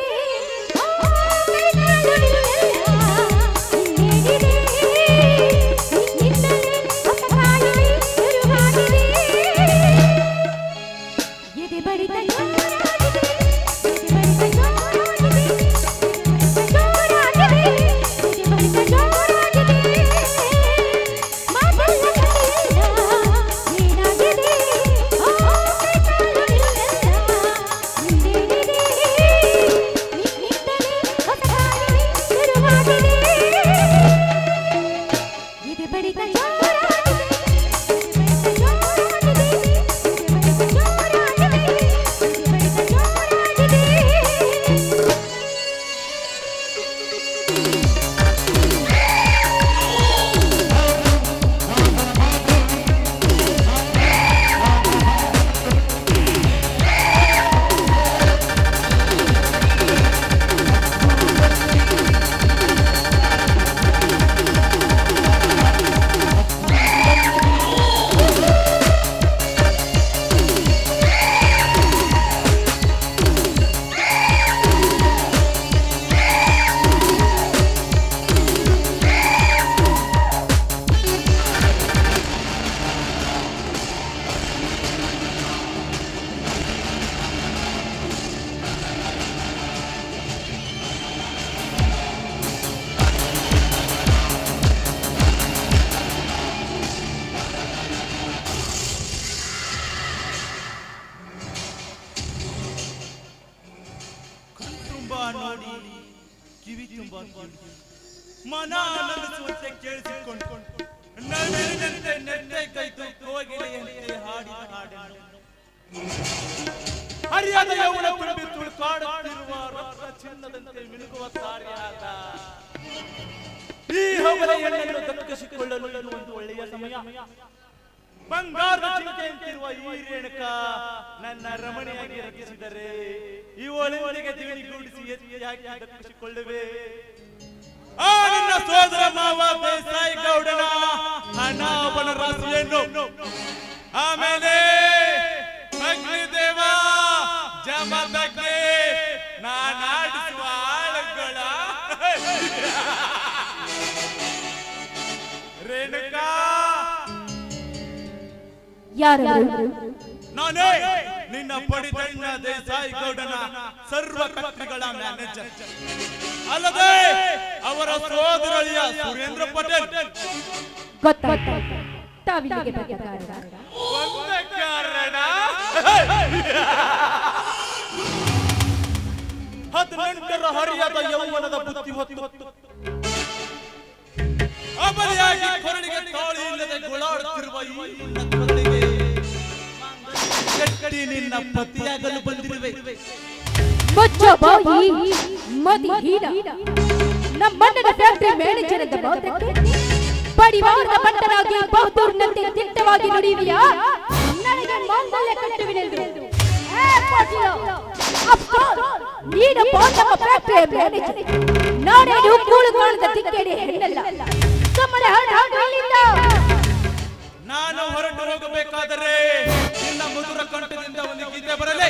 ಮನ ಆನಂದಿಸುವಂತೆ ಕೇಳಿಸಿಕೊಂಡು ನವಿಲಿನಂತೆ ನೆಟ್ಟೆ ಕೈತು ಕೋಗಿಲೆಯಂತೆ ಹಾಡಿದ ಹಾಡನ್ನು ಹರಿಯಾದ ಯೌವನ ತುಂಬಿ ತುಳುಕಾಡುತ್ತಿರುವ ರತ್ನ ಚಿನ್ನದಂತೆ ಮಿನುಗುವ ತಾರೆಯಾದ ಈ ಹವಳ ಹೆಣ್ಣನ್ನು ದಕ್ಕಿಸಿಕೊಳ್ಳಲು ಇದು ಒಂದು ಒಳ್ಳೆಯ ಸಮಯ. ಬಂಗಾರದ ಚಿಂತೆಯಂತಿರುವ ಈ ರೇಣುಕ ನನ್ನ ರಮಣೆಯಾಗಿ ರಚಿಸಿದರೆ ಇವಳೊಂದಿಗೆ ದಿವಿನಿಗೂಡಿಸಿ ಎತ್ತಿ ಹಾಕಿ ದಕ್ಕಿಸಿಕೊಳ್ಳುವೆ. ಆ ನಿನ್ನ ಸೋದರ ಮಾವ ದೇಸಾಯಿ ಗೌಡನ ಹಣಾವನ ರಾಶಿಯನ್ನು, ಆಮೇಲೆ ಅಗ್ನಿದೇವ ಜಮದಗ್ನಿ ನಾನಾಡಿಸುವ ಆಳುಗಳ ರೇಣುಕಾ ಯಾರು? ನಾನೇ ನಿನ್ನ ಪಡಿತಣ್ಣ ದೇಸಾಯಿ ಗೌಡನ ಸರ್ವ ಕತ್ರಿಗಳ ಮ್ಯಾನೇಜರ್, ಅಲ್ಲದೆ ಅವರ ಸೋದರಳಿಯ ಸುರೇಂದ್ರ ಪಟೇಲ್. ಗೊತ್ತಾಯ್ತು. ತಾವಿಲ್ಲಿಗೆ ಬಂದ ಕಾರಣ 18ರ ಹರಿಯಾದ ಯೌವನದ ಬುದ್ಧಿ ಹೊತ್ತು ಅಬಲಿಯಾಗಿ ಕೊರಳಿಗೆ ತಾಳಿ ಇಲ್ಲದೆ ಗೋಳಾಡುತ್ತಿರುವ ಈ ನಿನ್ನ ಕೊರಳಿಗೆ ಕಟ್ಟಿ ನಿನ್ನ ಪತಿಯಾಗಲು ಬಂದಿರುವೆ. ಮುಚ್ಚ ಬಾಯಿ ಮದಿ ಹೀನ. ನಮ್ಮಣ್ಣನ ಫ್ಯಾಕ್ಟರಿ ಮ್ಯಾನೇಜರ್ ಅಂತ ಬಹುತಕ್ಕೆ ಪರಿವಾರದ ಬಂಟನಾಗಿ ಬಹುದೂರ್ನಂತೆ ದಿಟ್ಟವಾಗಿ ನುಡಿಯುವಿಯಾ? ನನಗೆ ಮಾಂಗಲ್ಯ ಕಟ್ಟುವಿನೆಂದು ನೀನು ನಮ್ಮ ಫ್ಯಾಕ್ಟರಿಯ ಮ್ಯಾನೇಜರ್. ನಾನೇನು ಕೂಳು ಕಾಣದ ತಿಕ್ಕೇಡಿ ಹೆಣ್ಣಲ್ಲ. ಸುಮ್ಮನೆ ಇಲ್ಲಿಂದ ನಾನು ಹೊರಟು ಹೋಗಬೇಕಾದರೆ ನಿನ್ನ ಮಧುರ ಕಂಠದಿಂದ ಒಂದು ಗೀತೆ ಬರಲೇ.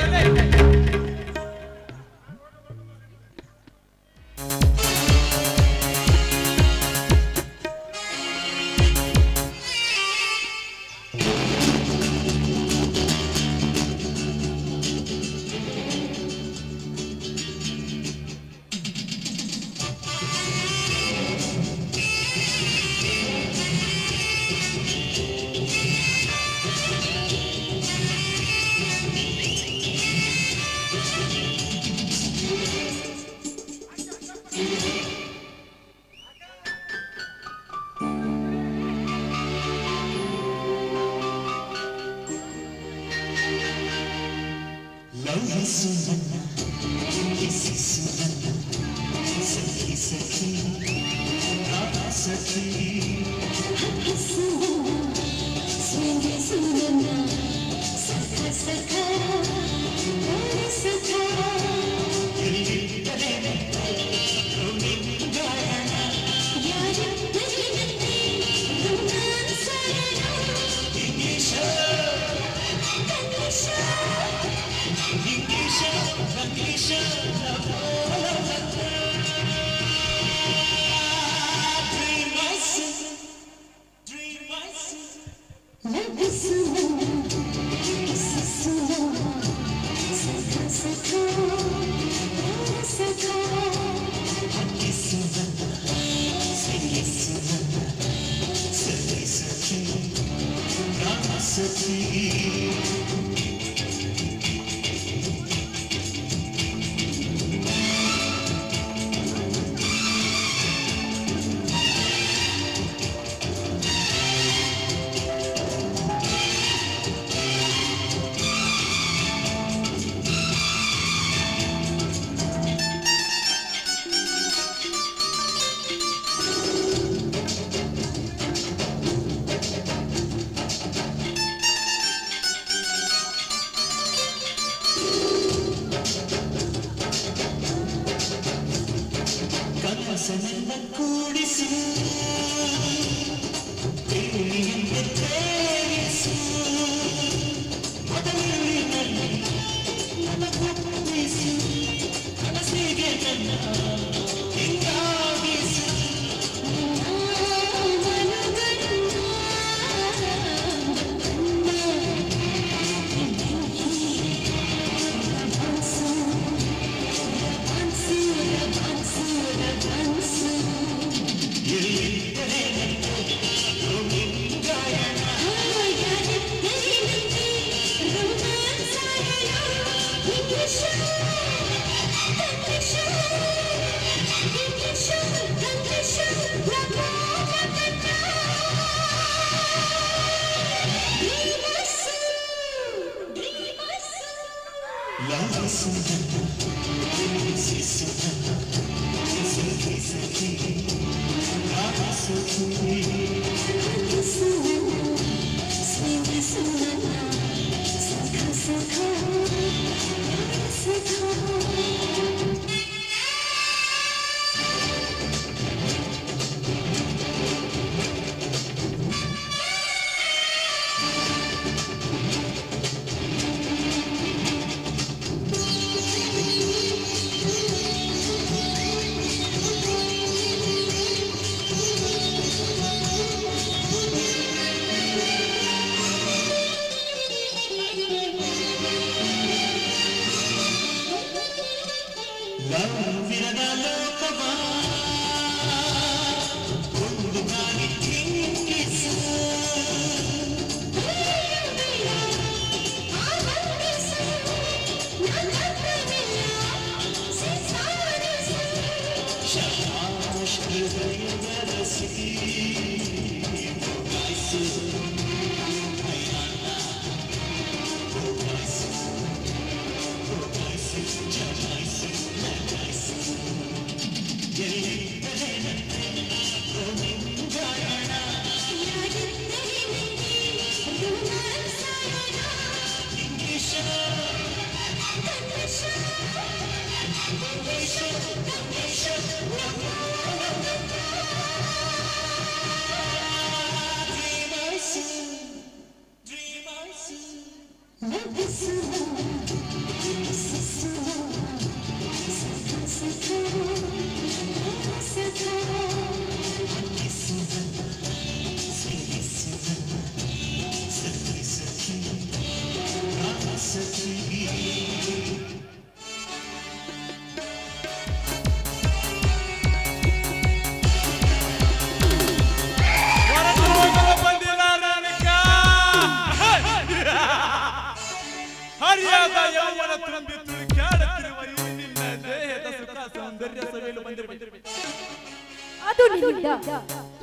ಅದು ನಿನ್ನಿಂದ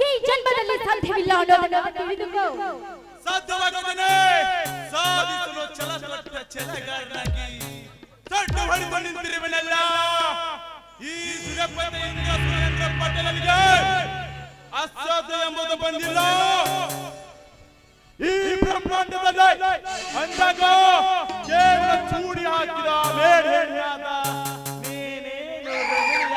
ಈ ಜನ್ಮದಲ್ಲಿ ಸಾಧ್ಯವಿಲ್ಲ ಅನ್ನೋದನ್ನ ತಿಳಿದುಕೋ. ಸಾಧ್ಯವಾಗುವುದನ್ನೇ ಸಾಧಿಸಲು ಛಲಪಟ್ಟ ಛಲಗಾರನಾಗಿ ತೊಟ್ಟು ಹೊಡೆದು ನಿಂತಿರುವನಲ್ಲ. ಈ ಸುರಪತಿಯಿಂದ ಸುರೇಂದ್ರ ಪಟೇಲನಿಗೆ ಅಸಾಧ್ಯ ಎಂಬುದು ಬಂದಿಲ್ಲ. ಈ ಬೇಡ ಹೆಣ್ಣಾದ ನೀನೇನು ರಮಣಿಯ?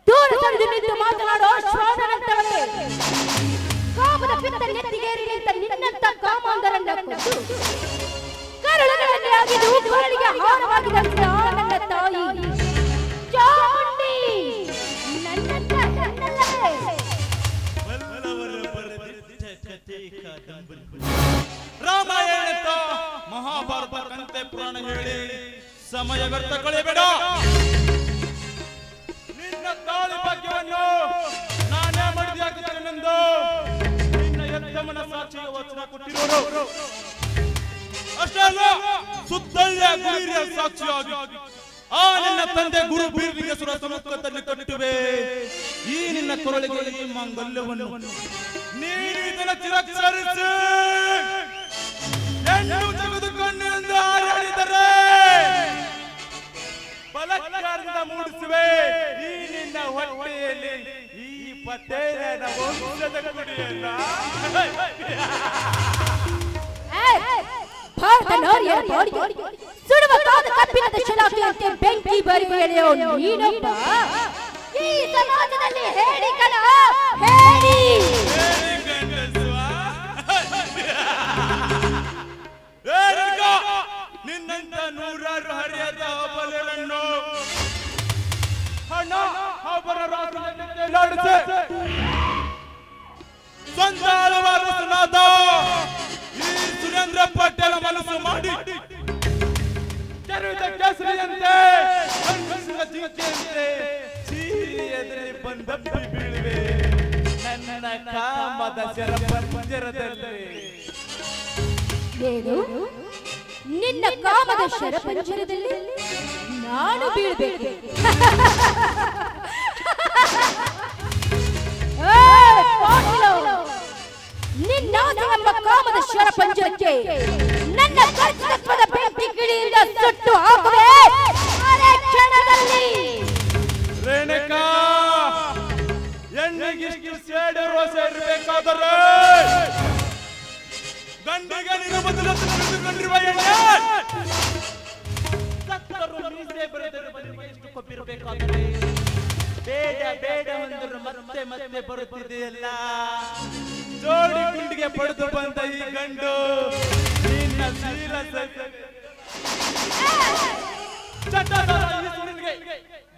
ದೂರ ಸರಿದು ನಿಂತು ಮಾತನಾಡೋ ಶ್ವಾನನಂತವರೇ, ಕಾಮದ ಪಿತ್ತ ನೆತ್ತಿಗೇರಿ ನಿಂತ ನಿನ್ನಂತ ಕಾಮಾಂಧರನ್ನ ಕೊಂದು ಕರುಳುಗಳಲ್ಲಿ ಆಗಿದ್ದು ಕರುಳಿಗೆ ಹಾರವಾಗಿದಂತೆ ಆ ನನ್ನ ತಾಯಿ ಚಾಮುಂಡಿ ನನ್ನಂತ ಹೆಣ್ಣಲ್ಲವೇ? ಬಲ್ಲವರು ಬರೆದಿದ್ದ ಕಥೆ ಕಾದಂಬರಿ ರಾಮಾಯಣ ಮಹಾಭಾರತ ಕಂತೆ ಪುರಾಣ ಹೇಳಿ ಸಮಯ ವ್ಯರ್ಥ ಕಳೆಯಬೇಡ. ನಿನ್ನ ತಾಳಿ ಭಾಗ್ಯವನ್ನು ನಾನೇ ಮಡಿದಿಯಾಗುತ್ತೇನೆಂದು ನಿನ್ನ ಯಜ್ಞಮನ ಸಾಕ್ಷಿಗೆ ವಚನ ಕೊಟ್ಟಿರೋರು. ಅಷ್ಟೇ ಅಲ್ಲ, ಸುತ್ತಳ್ಳಿಯ ಗುರಿಯ ಸಾಕ್ಷಿಯಾಗಿ ಆ ನಿನ್ನ ತಂದೆ ಗುರು ಬೀರ್ಲಿಂಗೇಶ್ವರ ಸಮ್ಮುಖದಲ್ಲಿ ಕಟ್ಟುವೆ ಈ ನಿನ್ನ ಕೊರಳಿಗೆ ಈ ಮಾಂಗಲ್ಯವನ್ನು. ನೀನು ಇದನ್ನು ತಿರಸ್ಕರಿಸಿ ಹೆಣ್ಣು ತೆಗೆದುಕೊಂಡು ಹಾರಾಡಿದರೆ ಬಲಾತ್ಕಾರದಿಂದ ಮೂಡಿಸುವೆ ಈ ನಿನ್ನ ಹೊಟ್ಟೆಯಲ್ಲಿ ಈ ಪತೇರನ ವಂಶದ ಕುಡಿಯನ್ನ. ಭಾರತ ನಾರಿಯರ ಬಾಡಿಗೆ ಸುಡುವ ಕಾದ ಕಬ್ಬಿಣದ ಶಲಾಕೆಯಂತೆ ಬೆಂಕಿ ಬರಿಯೋ ನೀನೊಬ್ಬ ಈ ಸಮಾಜದಲ್ಲಿ ಹೇಳಿಗಳ ಹೇಳಿ ನಿನ್ನಂತ ನೂರಾರು ಹರಿಯದ ಬಲೆಯನ್ನು ಹಣ ಅವರ ರಾಜ್ಯದಲ್ಲಿ ಸಂಚಾರವಾದ ಸುನಾದ ಈ ಸುರೇಂದ್ರ ಪಟೇಲ ಮನಸ್ಸು ಮಾಡಿ ಚರಿತ ಕೇಸರಿಯಂತೆ ಜಿಂಕೆಯಂತೆ ಚೀರಿ ಎದುರಿ ಬಂದಪ್ಪಿ ಬೀಳುವೆ ನನ್ನ ಕಾಮದ ಶರಪಂಜರದಲ್ಲಿ. ಏನು ನಿನ್ನ ಕಾಮದ ಶರಪಂಜರದಲ್ಲಿ ನಾನು ಬೀಳ್ಬೇಕು? ನಿನ್ನ ಎಂಬ ಕಾಮದ ಶರಪಂಜರಕ್ಕೆ ನನ್ನ ಕರ್ತೃತ್ವದ ಬೆಂಕಿ ಕಿಡಿಯಿಂದ ಸುಟ್ಟು ಹಾಕುವೆ ಅರೆ ಕ್ಷಣದಲ್ಲಿ. ರೇಣುಕಾ ಹೆಣ್ಣಿಗಿಷ್ಟು ಸೇಡು ರೋಷ ಇರಬೇಕಾದರೆ ಗಂಡಿಗೆ ನಿನ್ನ ಬದಲು ತಿಳಿದುಕೊಂಡಿರುವ ಎಣ್ಣೆ ಸತ್ತರು ಮೀಸೆ ಬರೆದರೆ ಬದಲಿಗೆ ಎಷ್ಟು ಕೊಪ್ಪಿರಬೇಕಾದರೆ ಬೇಡ ಬೇಡ ಅಂದರು ಮತ್ತೆ ಮತ್ತೆ ಬರುತ್ತಿದೆಯಲ್ಲ. ಜೋಡಿ ಗುಂಡಿಗೆ ಪಡೆದು ಬಂದ ಈ ಗಂಡು ನಿನ್ನ ಶೀಲ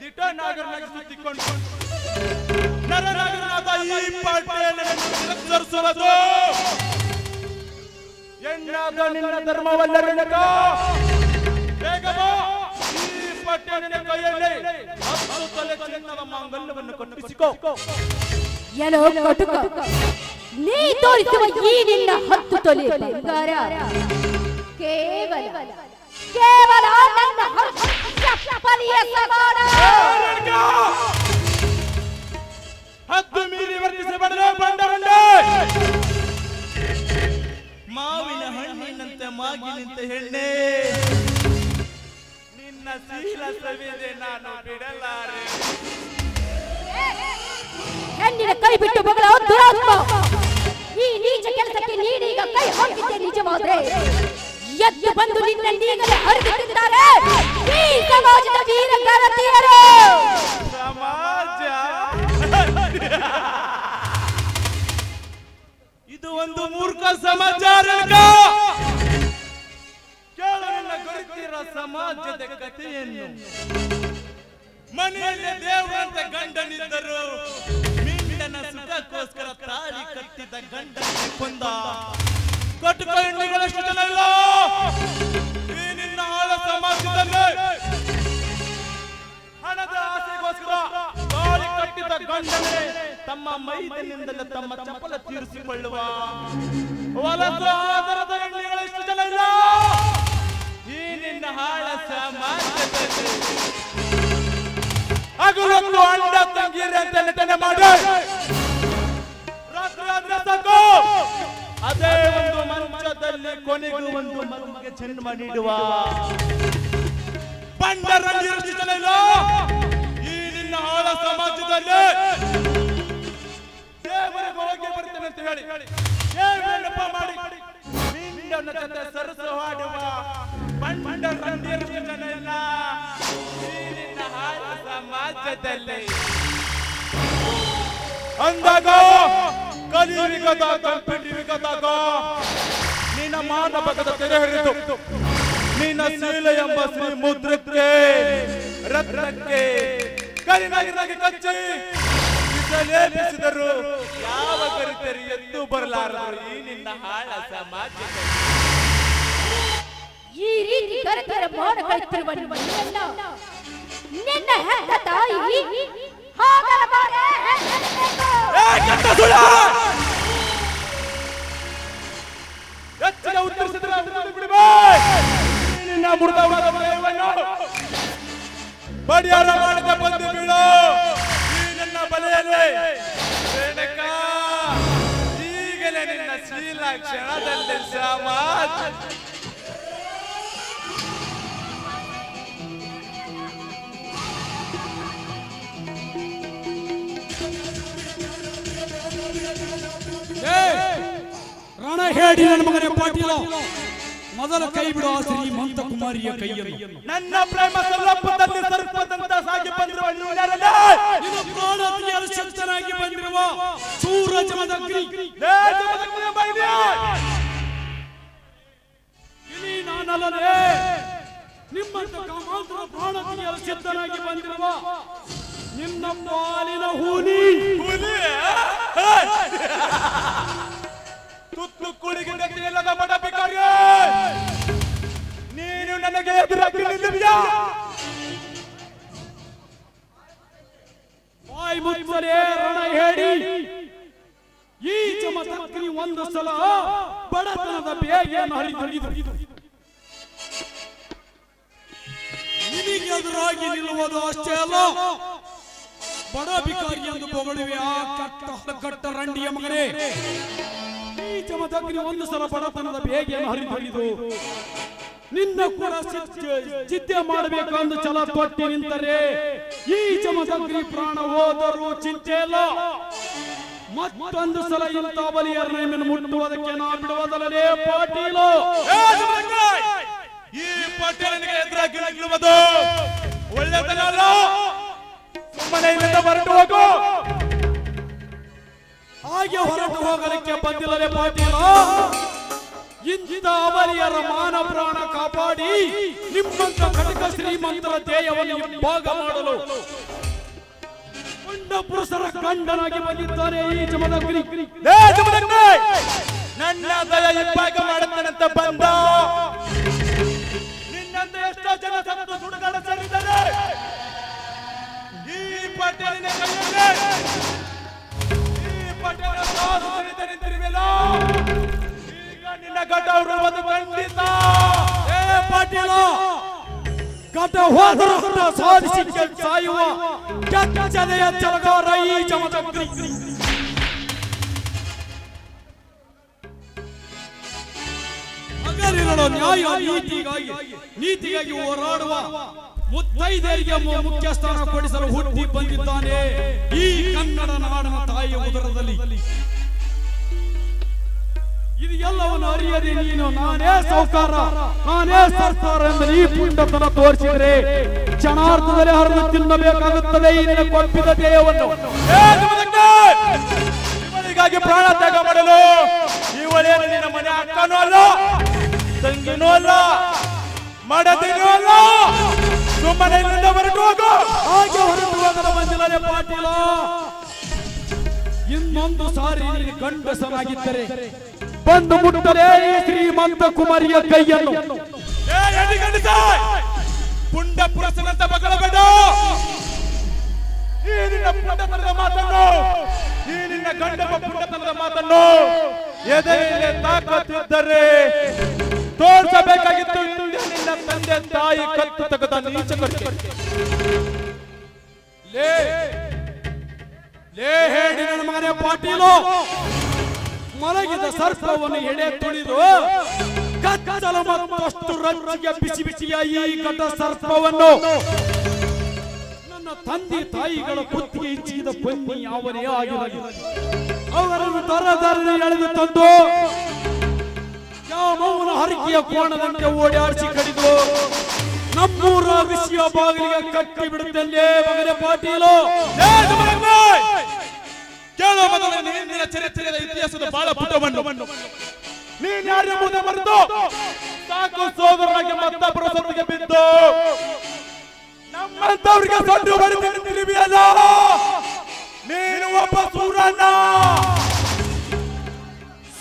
ದಿಟ ನಾಗರನಾಗಿ ಸುತ್ತಿಕೊಂಡು ನರನಾಗರನಾದ ಈ ಪಟೇಲನನ್ನು ತಿರಸ್ಕರಿಸುವುದು ಎನ್ನಾದ ನಿನ್ನ ಧರ್ಮವಲ್ಲ ರೇಣುಕಾ. ಬೇಗ ಬಾ, ಈ ಪಟೇಲನ ಕೈಯಲ್ಲಿ 10 ತೊಲೆ ಚಿನ್ನದ ಮಾಂಗಲ್ಯವನ್ನು ಕಟ್ಟಿಸಿಕೋ. ಏನೋ ಕಟುಕ, ನೀ ತೋರಿಸುವ ಈ ನಿನ್ನ 10 ತೊಲೆ ಬಂಗಾರ ಕೇವಲ ಕೇವಲ ನನ್ನ ಹರ್ಷಪಲಿಯ ಸಮಾನ. ಹತ್ತು ಮೀರಿ ವರ್ತಿಸಬಾರದು ಬಂಡ ಬಂಡ. ಮಾವಿನ ಹಣ್ಣಿನಂತೆ ಮಾಗಿ ನಿಂತ ಹೆಣ್ಣೆ ನಿನ್ನ ಶೀಲ ಸವಿದೆ ನಾನು ಬಿಡಲಾರೆ. ಹೆಣ್ಣಿನ ಕೈ ಬಿಟ್ಟು ಬಗಳ ದುರಾತ್ಮ, ಈ ನೀಚ ಕೆಲಸಕ್ಕೆ ನೀನೀಗ ಕೈ ಹಾಕಿದ್ದೆ ನಿಜವಾದ್ರೆ ಎದ್ದು ಬಂದು ನಿನ್ನ ನೀಗಲೇ ಹರಿದುತ್ತಿದ್ದಾರೆ ಈ ಸಮಾಜದ ವೀರ ಗರತಿಯರು. ಸಮಾಜ ಇದು ಒಂದು ಮೂರ್ಖ ಸಮಾಚಾರ. ಕೇಳು ನನ್ನ ಗರಿತಿರ ಸಮಾಜದ ಕಥೆಯನ್ನು. ಮನೆಯಲ್ಲಿ ದೇವರಂತೆ ಗಂಡನಿದ್ದರು ಮಿಂಡನ ಸುಖಕ್ಕೋಸ್ಕರ ತಾಳಿ ಕಟ್ಟಿದ ಗಂಡನ ಕೊಂದ ಕಟುಕ ಹೆಣ್ಣುಗಳಷ್ಟು ಜನ ಇಲ್ಲ ಈ ನಿನ್ನ ಹಾಳ ಸಮಾಜದಲ್ಲಿ. ಹಣದ ಆಸೆಗೋಸ್ಕರ ತಾಳಿ ಕಟ್ಟಿದ ಗಂಡನೇ ತಮ್ಮ ಮೈದನಿಂದಲೇ ತಮ್ಮ ಚಪಲ ತೀರಿಸಿಕೊಳ್ಳುವ ವಲಸು ಆಧಾರದ ಹೆಣ್ಣುಗಳಷ್ಟು ಜನ ಇಲ್ಲ ಈ ನಿನ್ನ ಹಾಳ ಸಮಾಜದಲ್ಲಿ. ಹಗಲೊತ್ತು ಅಂಡ ತಂಗಿರಿ ಅಂತ ನಟನೆ ಮಾಡಿ ರಾತ್ರಿ ಆದ್ರೆ ಸಾಕು ಅದೇ ಒಂದು ಮಂಚದಲ್ಲಿ ಕೊನೆಗೂ ಒಂದು ಮಗುವಿಗೆ ಜನ್ಮ ನೀಡುವ ಬಂಡರಷ್ಟು ಜನ ಇಲ್ಲ ಈ ನಿನ್ನ ಹಾಳ ಸಮಾಜದಲ್ಲಿ. ದೇವರಿಗೆ ಹೋಗಿ ಬರ್ತೇನೆ ಅಂತ ಹೇಳಿ ನೆನಪ ಮಾಡಿ ನಿನ್ನ ತಂದೆಯರಷ್ಟು ಜನ ಇಲ್ಲ ಈ ನಿನ್ನ ಹಾಳ ಸಮಾಜದಲ್ಲಿ. ಅಂದಾಗ ಕಲಿಯುಗದ ಕಂಪ್ಯೂಟರ್ಯುಗದಾಗ ನಿನ್ನ ಮಾನವಕದ ತೆರೆ ಹಿಡಿದು ನಿನ್ನ ಶೀಲ ಎಂಬ ಶ್ರೀ ಮುದ್ರಕ್ಕೆ ರತ್ನಕ್ಕೆ ಕರಿನಾಗಿ ಕಚ್ಚಿ ಲೇಪಿಸಿದರು ಯಾವ ಗರಿತರಿ ಎದ್ದು ಬರಲಾರರು ಈ ನಿನ್ನ ಹಾಳ ಸಮಾಜದಲ್ಲಿ. ಈ ರೀತಿ ಕರಕರ ಮಾಡ ಕಳಿತಿರುವ ನಿನ್ನ ಹೆತ್ತ ತಾಯಿ ಹಾಗಲಬಾರೆ ಹೆಚ್ಚಿನ ಉತ್ತರಿಸಿದ್ರೆ ನಿನ್ನ ಮೃತವಾದ ಭಯವನ್ನು ಬಡಿಯಾರ ಮಾಡದೆ ಬಂದು ಬೀಳು ಈ ನನ್ನ ಬಲೆಯಲ್ಲಿ. ಈಗಲೇ ನಿನ್ನ ಶೀಲ ಕ್ಷಣದಲ್ಲಿ ಸಮಾಜ ರಣ ಹೇಳಿ ನನ್ನ ಮಗನೇ ಪಾಟೀಲ, ಮೊದಲ ಕೈ ಬಿಡು ಆ ಶ್ರೀಮಂತ ಕುಮಾರಿಯ ಕೈಯನ್ನು. ನನ್ನ ಪ್ರೇಮ ಸಲ್ಲಪ್ಪದಲ್ಲಿ ಸರ್ಪದಂತ ಸಾಗಿ ಬಂದಿರುವ ಇದು ಪ್ರಾಣತಿಯಲ್ಲಿ ಶಕ್ತನಾಗಿ ಬಂದಿರುವ ಸೂರಜಮದಗ್ನಿ ಇಲ್ಲಿ ನಾನಲ್ಲದೆ ನಿಮ್ಮಂತ ಕಾಮಾಂತರ ಪ್ರಾಣತಿಯಲ್ಲಿ ಸಿದ್ಧನಾಗಿ ಬಂದಿರುವ ನಿನ್ನ ಪಾಲಿನ ಹೂನಿ ತುತ್ತು ಕುಳಿಗೆ ಗತಿಯಿಲ್ಲದ ಬಡ ಭಿಕಾರಿ, ನೀನು ನನಗೆ ಎದುರಾಗಿ ನಿಲ್ಲಿದ್ಯಾ? ಬಾಯಿ ಮುಚ್ಚಲೇ ರಣ ಹೇಳಿ ಈ ಚಮದಗ್ನಿ ಒಂದು ಸಲ ಬಡತನದ ಬೇಗೆಯನ್ನು ಹರಿದು ನಿನಗೆ ಎದುರಾಗಿ ನಿಲ್ಲುವುದು ಅಷ್ಟೇ ಅಲ್ಲ, ಬಡ ಭಿಕಾರಿ ಎಂದು ಹೊಗಳುವೆ ಆ ಕಟ್ಟ ರಂಡಿಯ ಮಗನೇ. ಈ ಚಮದಗ್ನಿ ಒಂದು ಸಲ ಬಡತನದ ಬೇಗೆಯನ್ನು ಹರಿದು ನಿನ್ನ ಕೂಡ ಚಿತ್ಯ ಮಾಡಬೇಕು ಎಂದು ಛಲ ತೊಟ್ಟಿ ನಿಂತರೆ ಈ ಚಮದಗ್ನಿ ಪ್ರಾಣ ಹೋದರೂ ಚಿಂತೆ ಇಲ್ಲ. ಮತ್ತೊಂದು ಸಲ ಇಂಥ ಬಲಿಯರನ್ನು ಮುಟ್ಟುವುದಕ್ಕೆ ನಾ ಬಿಡುವುದಲ್ಲದೆ ಪಾಟೀಲ. ಈ ಪಾಟೀಲನಿಗೆ ಎದುರಾಗಿ ನಿಲ್ಲುವುದು ಒಳ್ಳೆಯದಲ್ಲ. ಸುಮ್ಮನೆ ಇಲ್ಲಿಂದ ಹೊರಟು ಹೋಗು. ಹಾಗೆ ಹೊರಟು ಹೋಗಲಿಕ್ಕೆ ಬಂದಿಲ್ಲದೆ ಪಾಟೀಲ, ಇಂಥ ಅವಲಿಯರ ಮಾನ ಪ್ರಾಣ ಕಾಪಾಡಿ ನಿಮ್ಮಂತ ಕಟಕ ಶ್ರೀಮಂತರ ಧ್ಯೇಯವನ್ನು ಭಾಗ ಮಾಡಲು ಪುಂಡ ಪುರುಷರ ಗಂಡನಾಗಿ ಬಂದಿದ್ದಾನೆ ಈ ಚಮದಗ್ನಿ. ನನ್ನ ದಯ ಇಬ್ಬಾಗ ಮಾಡುತ್ತಾನಂತ ಬಂದ ನಿನ್ನಂತ ಎಷ್ಟೋ ಜನ ಸತ್ತು ಸುಡುಗಾಡ ಸೇರಿದ್ದಾರೆ. ಈ ಪಾಟೀಲಿನ ಕೈಯಲ್ಲಿ ಈ ಪಾಟೀಲ ನಿಂತಿರುವೆಲ್ಲ. ಈಗ ನಿನ್ನ ಘಟ ಉರುವುದು ಖಂಡಿತ. ಪಾಟೀಲ, ಘಟ ಹೋದ ಸಾಧಿಸಿ ಸಾಯುವ ಕೆಚ್ಚನೆಯ ಚಲಗಾರ ಈ ಚಮದಗ್ನಿ. ಹಗಲಿರುಳು ನ್ಯಾಯ ನೀತಿಗಾಗಿ ಹೋರಾಡುವ ಮುತ್ತೈದೆಯರಿಗೆ ಮುಖ್ಯಸ್ಥಾನ ಕೊಡಿಸಲು ಹುಟ್ಟಿ ಬಂದಿದ್ದಾನೆ ಈ ಕನ್ನಡ ನಾಡಿನ ತಾಯಿಯ ಉದರದಲ್ಲಿ. ಇದು ಎಲ್ಲವನ್ನು ಅರಿಯದೆ ನೀನು ನಾನೇ ಸೌಕಾರ ನಾನೇ ಸರ್ಕಾರ ಎಂದು ಈ ಪುಂಡತನ ತೋರಿಸಿದ್ರೆ ಕ್ಷಣಾರ್ಥದಲ್ಲಿ ಹರಿದು ತಿನ್ನಬೇಕಾಗುತ್ತದೆ ಈ ನಿನ್ನ ಕೊಪ್ಪಿದ ದೇಹವನ್ನು. ಇವಳಿಗಾಗಿ ಪ್ರಾಣ ತ್ಯಾಗ ಮಾಡಲು ಇವಳೇನು ನಿನ್ನ ಮನೆ ಅಕ್ಕನೂ ಅಲ್ಲ, ತಂಗಿನೂ ಅಲ್ಲ, ಮಾಡದಿನೂ ಅಲ್ಲ. ಸುಮ್ಮನೆ ಇಲ್ಲಿಂದ ಹೊರಟು ಹೋಗು. ಹಾಗೆ ಹೊರಟು ಹೋಗಲು ಬಂದಿಲ್ಲದೆ ಪಾಟೀಲ, ಇನ್ನೊಂದು ಸಾರಿ ನೀನು ಗಂಡಸನಾಗಿದ್ದರೆ ಬಂದು ಮುಟ್ಟಲೇ ಈ ಶ್ರೀಮಂತ ಕುಮಾರಿಯ ಕೈಯನ್ನು. ಪುಂಡ ಪುರುಷನಂತ ಬಗಳಬೇಡ. ಈ ನಿನ್ನ ಪುಂಡತನದ ಮಾತನ್ನು, ಈ ನಿನ್ನ ಗಂಡಪ ಪುಂಡತನದ ಮಾತನ್ನು ಎದೆಯಲ್ಲಿ ತಾಕತ್ತಿದ್ದರೆ ತೋರಿಸಬೇಕಾಗಿತ್ತು. ನಿನ್ನ ತಂದೆ ತಾಯಿ ಕತ್ತು ತೆಗೆದ ನೀಚ ಲೇ ಹೇಳಿ ನನ್ನ ಮಗನೇ ಪಾಟೀಲು, ಮಲಗಿದ ಸರ್ಪವನ್ನು ಎಡೆ ತುಳಿದು ಕತ್ತಲ ಮತ್ತಷ್ಟು ರಜ್ಜಿಗೆ ಬಿಸಿ ಬಿಸಿಯಾಗಿ ಈ ಘಟ ಸರ್ಪವನ್ನು ನನ್ನ ತಂದೆ ತಾಯಿಗಳ ಕುತ್ತಿಗೆ ಇಚ್ಚಿದ ಬನ್ನಿ ಅವನೇ ಆಗಿರಲಿ ಅವರನ್ನು ದರದರನೆ ಎಳೆದು ತಂದು ಯಾಮವನ ಹರಕೆಯ ಕೋಣದಂತೆ ಓಡಾಡಿಸಿ ಕಡಿದು ನಮ್ಮೂರ ವಿಷಯ ಬಾಗಿಲಿಗೆ ಕಟ್ಟಿ ಬಿಡುತ್ತಲ್ಲೇ ಮಗನೇ ಪಾಟೀಲು. ಕೇಳೋ ಮೊದಲು ನಿನ್ನ ಚರಿತ್ರೆಯ ಇತಿಹಾಸದ ಬಹಳ ಪುಟವನ್ನು ನೀನ್ ಯಾರೆಂಬುದೇ ಮರೆತು ಸಾಕು ಸೋದರರಾಗಿ ಮತ್ತೊಬ್ಬರ ಸೊತ್ತಿಗೆ ಬಿದ್ದು ನಮ್ಮಂತವ್ರಿಗೆ ಸೊಟ್ಟು ಬಡಿದಿರುವಿಯಲ್ಲ. ನೀನು ಒಬ್ಬ ಸೂರಣ್ಣ.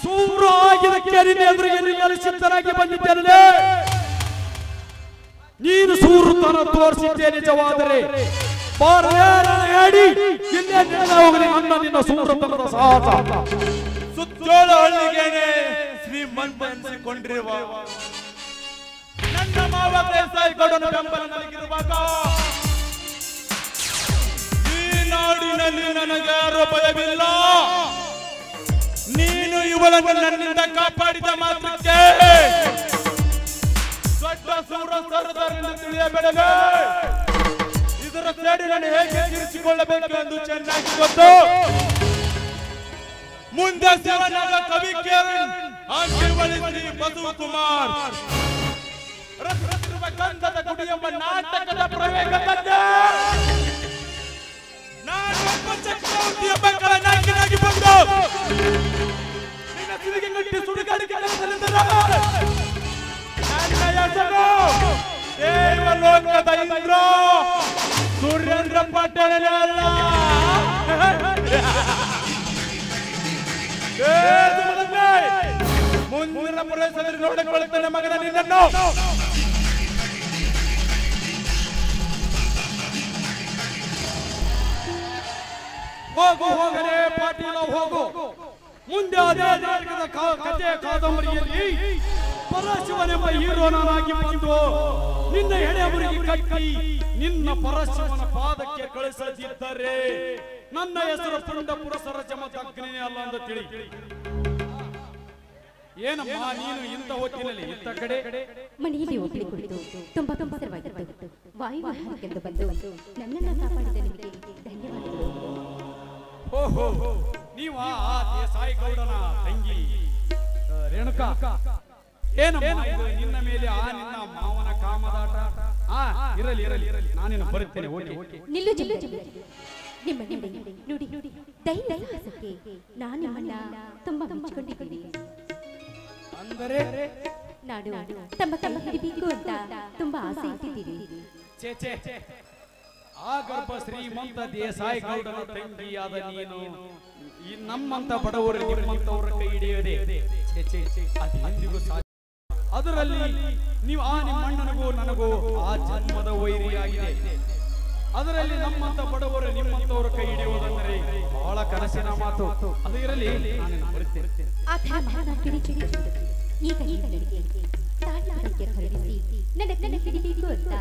ಸೂರ ಆಗಿದ್ದಕ್ಕೆ ನಿನ್ನ ಎದುರಿಗೆ ನಿಲ್ಲಲು ಸಿದ್ಧನಾಗಿ ಬಂದಿದ್ದೇನೆ. ನೀನು ಸೂರುತನ ತೋರಿಸಿದ್ದೆ ನಿಜವಾದರೆ ಹೇಳಿ ಇಲ್ಲೇ ಹೋಗಲಿ ನನ್ನ ನಿನ್ನ ಸೂರತನದ ಸಾಹಸ. ಸುತ್ತೋಳ ಹಳ್ಳಿಗೇನೆ ಶ್ರೀಮಂತ ಎನಿಸಿಕೊಂಡಿರುವ ನನ್ನ ಮಾವ ದೇಸಾಯಿಗೌಡನ ಬೆಂಬಲ ನನಗಿರುವಾಗ ಈ ನಾಡಿನಲ್ಲಿ ನನಗೆ ಯಾರೋ ಭಯವಿಲ್ಲ. ನೀನು ಇವಳನ್ನು ನನ್ನಿಂದ ಕಾಪಾಡಿದ ಮಾತ್ರಕ್ಕೆ ದೊಡ್ಡ ಸೂರ ಸರದಾರರೆಂದು ತಿಳಿಯಬೇಡವೇ. ಇದರ ಸೇಡಿ ನಾನು ಹೇಗೆ ತೀರಿಸಿಕೊಳ್ಳಬೇಕು ಎಂದು ಚೆನ್ನಾಗಿ ಗೊತ್ತು. ಮುಂದೆ ಶಿವನಾಗ ಕವಿ ಕೇರನ್ ಶ್ರೀ ಬಸವಕುಮಾರ್ ರಚಿಸಿರುವ ಗಂಧದ ಗುಡಿ ಎಂಬ ನಾಟಕದ ಪ್ರವೇಶಕ್ಕೆ ನಾನು ಒಬ್ಬ ಚಕ್ರವರ್ತಿ ಎಂಬ ಕಳನಾಯಕನಾಗಿ ಬಂದು ನಿನ್ನ ಸಿರಿಗೆ ಗಟ್ಟಿ ಸುಡುಗಾಡಿಕೆ ಕೆಲಸದಲ್ಲಿದ್ದರೆ ನನ್ನ ಹೆಸರು ದೇವಲೋಕದ ಇಂದ್ರ ಸುರೇಂದ್ರ ಪಾಟೀಲ್ ಅಲ್ಲ. ಮುಂದಿನ ಪ್ರವೇಶದಲ್ಲಿ ನೋಡಿಕೊಳ್ಳುತ್ತೇನೆ ಮಗನ ನಿನ್ನನ್ನು. ಹೋಗು ಹೋಗಲೇ ಪಾಟೀಲ ಹೋಗು. ಮುಂದೆ ಅದೇ ನಾಟಕದ ಕಥೆ ಕಾದಂಬರಿಯಲ್ಲಿ ಪರಶಿವನೆಂಬ ಹೀರೋನಾಗಿ ಬಂದು ನಿನ್ನ ಎಡೆಯವರಿಗೆ ಕಟ್ಟಿ ನಿನ್ನ ಪರಶಿವನ ಪಾದಕ್ಕೆ ಕಳಿಸದಿದ್ದರೆ ನನ್ನ ಹೆಸರು ಪುಂಡ ಪುರಸರ ಜಮದ ಅಗ್ನಿನೇ ಅಲ್ಲ ಅಂತ ತಿಳಿ. ಏನಮ್ಮ ನೀನು ಇಂಥ ಹೊತ್ತಿನಲ್ಲಿ ಇಂಥ ಕಡೆ ಮನೆಯಲ್ಲಿ ಒಬ್ಬಳಿ ಕುಳಿತು ತುಂಬಾ ಬೇಸರವಾಗಿತ್ತು. ವಾಯುವಾಹನಕ್ಕೆಂದು ಬಂದು ನನ್ನನ್ನು ಕಾಪಾಡಿದ ನಿಮಗೆ ಧನ್ಯವಾದಗಳು. ಓಹೋ, ನೀವ ಆ ದೇಸಾಯಿಗೌಡನ ತಂಗಿ ರೇಣುಕಾ. ಏನಮ್ಮ ಇದು ನಿನ್ನ ಮೇಲೆ ಆ ನಿನ್ನ ಮಾವನ ಕಾಮದಾಟ? ಇರಲಿ ಇರಲಿ, ನಾನೇನು ಬರುತ್ತೇನೆ. ನಿಲ್ಲು ಜಿಲ್ಲು ಜಿಲ್ಲು. ನಿಮ್ಮ ನುಡಿ ನುಡಿ ಧೈರ್ಯ ಸಾಹಸಕ್ಕೆ ನಾನು ನಿಮ್ಮನ್ನ ತುಂಬಾ ಮೆಚ್ಚಿಕೊಂಡಿದ್ದೀನಿ. ಅಂದರೆ ನಾಡು ತಮ್ಮ ಕೈ ಹಿಡಿಬೇಕು ಅಂತ ತುಂಬಾ ಆಸೆ ಇಟ್ಟಿದ್ದೀರಿ. ಚೇ ಆ ಗರ್ಭ ಶ್ರೀಮಂತ ದೇಸಾಯಿಗೌಡನ ತಂಗಿಯಾದ ನೀನು ಈ ನಮ್ಮಂತ ಬಡವರು ನಿಮ್ಮಂತವರ ಕೈ ಹಿಡಿಯದೆ ಅದು ಎಂದಿಗೂ ಸಾಧ್ಯ. ಅದರಲ್ಲಿ ನೀವು ಆ ನಿಮ್ಮಣ್ಣನಿಗೂ ನನಗೂ ಆ ಜನ್ಮದ ವೈರಿಯಾಗಿದೆ. ಅದರಲ್ಲಿ ನಮ್ಮಂತ ಬಡವರು ನಿಮ್ಮಂತವರ ಕೈ ಹಿಡಿಯುವುದಂದರೆ ಬಹಳ ಕನಸಿನ ಮಾತು. ಅದು ಇರಲಿ, ನಾನು ಬರುತ್ತೇನೆ. ಆ ಥರ ಮಾತನಾಡ್ತೀರಿ. ಈಗ ನನಗೆ ತಾಳ್ಮೆಗೆ ಹೊರಡಿಸಿ ನನ್ನ ಹಿಡಿಬೇಕು ಅಂತ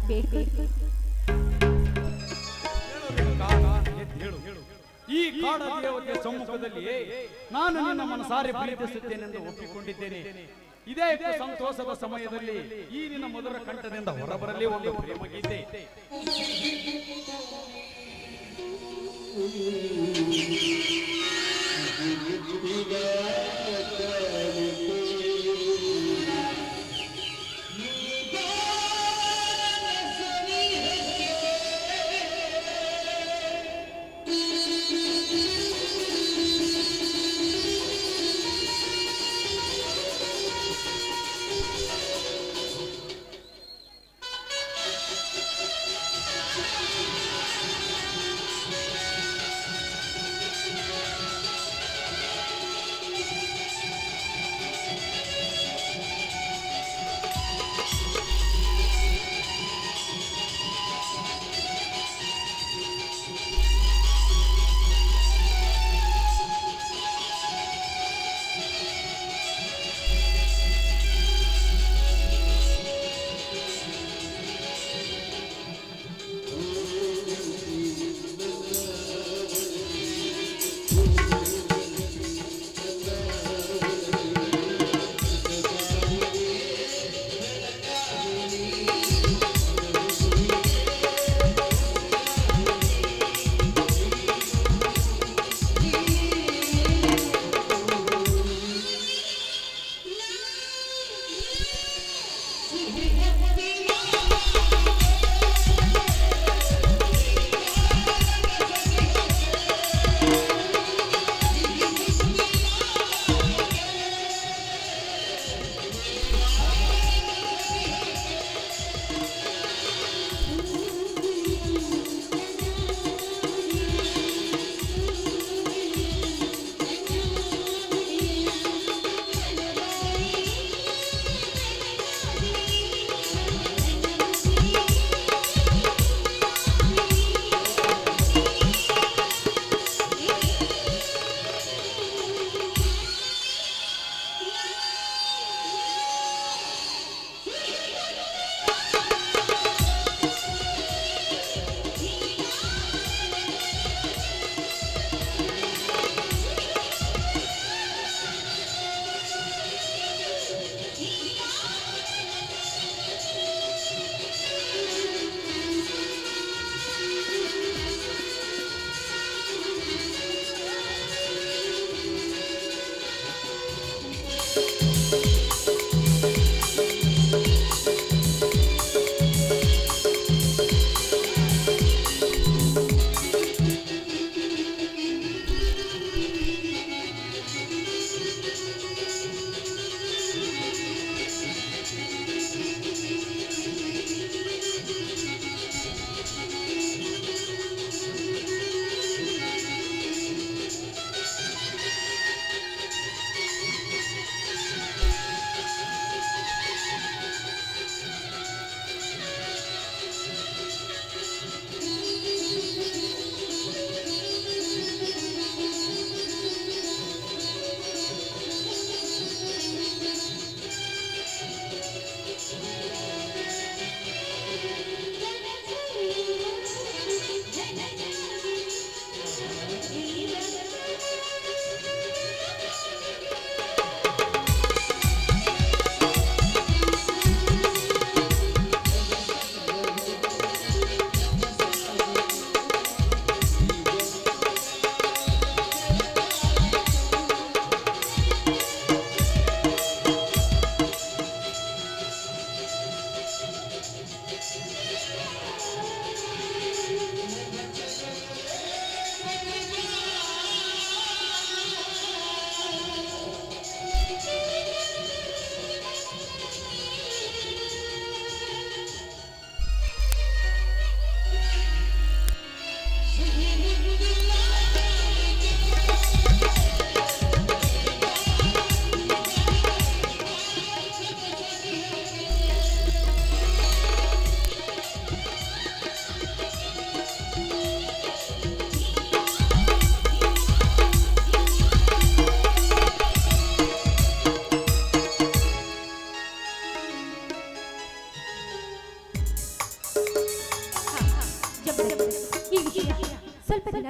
ಬೇಡ್ಕೊಂಡು ಈ ಕಾಡ ದೇವತೆಯ ಸಮ್ಮುಖದಲ್ಲಿ ನಾನು ನಿನ್ನ ಮನಸಾರಿ ಪ್ರೀತಿಸುತ್ತೇನೆಂದು ಒಪ್ಪಿಕೊಂಡಿದ್ದೇನೆ. ಇದೇ ಸಂತೋಷದ ಸಮಯದಲ್ಲಿ ಈ ನಿನ್ನ ಮಧುರ ಕಂಠದಿಂದ ಹೊರಬರಲಿ ಒಂದು ಪ್ರೇಮ ಗೀತೆ.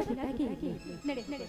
ಚೆನ್ನಾಗಿದ್ದಾಗೆ ಇರಿ. ನಡೆ ನಡೆ.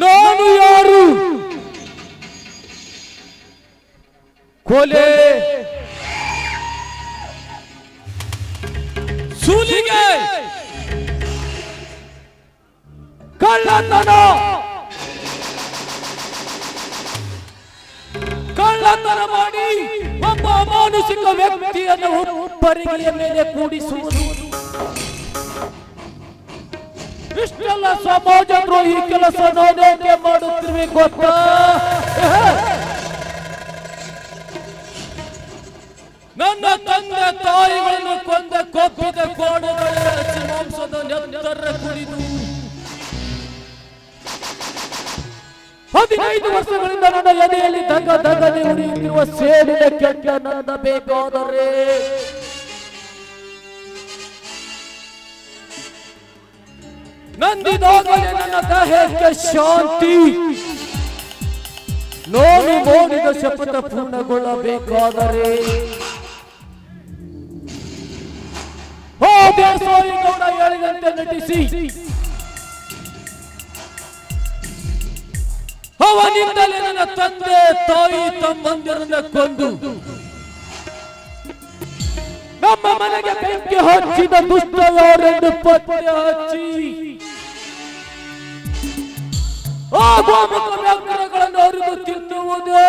ನಾನು ಯಾರು? ಕೊಲೆ, ಸುಲಿಗೆ, ಕಳ್ಳತನ ಮಾಡಿ ಒಬ್ಬ ಅಮಾನುಷಿಕ ವ್ಯಕ್ತಿಯನ್ನು ಪರಿಗೆಯ ಮೇಲೆ ಕೂಡಿಸುವುದು. ಇಷ್ಟೆಲ್ಲ ಸಮಾಜ ದ್ರೋಹಿ ಕೆಲಸ ನಾನೇಕೆ ಮಾಡುತ್ತಿರುವೆ ಗೊತ್ತಾ? ನನ್ನ ತಂದೆ ತಾಯಿಗಳನ್ನು ಕೊಂದ ಕೊಬ್ಬಿದ ಕೋಣಗಳ ಮಾಂಸದ ನೆತ್ತರ ಕುಡಿದು 15 ವರ್ಷಗಳಿಂದ ನನ್ನ ಎದೆಯಲ್ಲಿ ದಗದಗನೆ ಉರಿಯುತ್ತಿರುವ ಸೇಡಿನ ಕೆಟ್ಟ ನನ್ನ ಬೇಕಾದರೆ ನಂದಿದಾಗಲೇ ನನ್ನ ದೇಹಕ್ಕೆ ಶಾಂತಿ. ನೋಡಿ ನೋಡಿದ ಶಪಥ ಪೂರ್ಣಗೊಳ್ಳಬೇಕಾದರೆ ದೇಸಾಯಿ ಗೌಡ ಹೇಳಿದಂತೆ ನಟಿಸಿ ಅವನಿಂದಲೇ ನನ್ನ ತಂದೆ ತಾಯಿ ತಮ್ಮಂದಿರನ್ನ ಕೊಂದು ನಮ್ಮ ಮನೆಗೆ ಬೆಂಕಿ ಹಚ್ಚಿದ ದುಷ್ಟ ಯಾರೆಂದು ಪತ್ತೆ ಹಚ್ಚಿ ಆ ಗೋಮುಖ ವ್ಯಾಘ್ರಗಳನ್ನು ಅರಿದು ತಿನ್ನುವುದೇ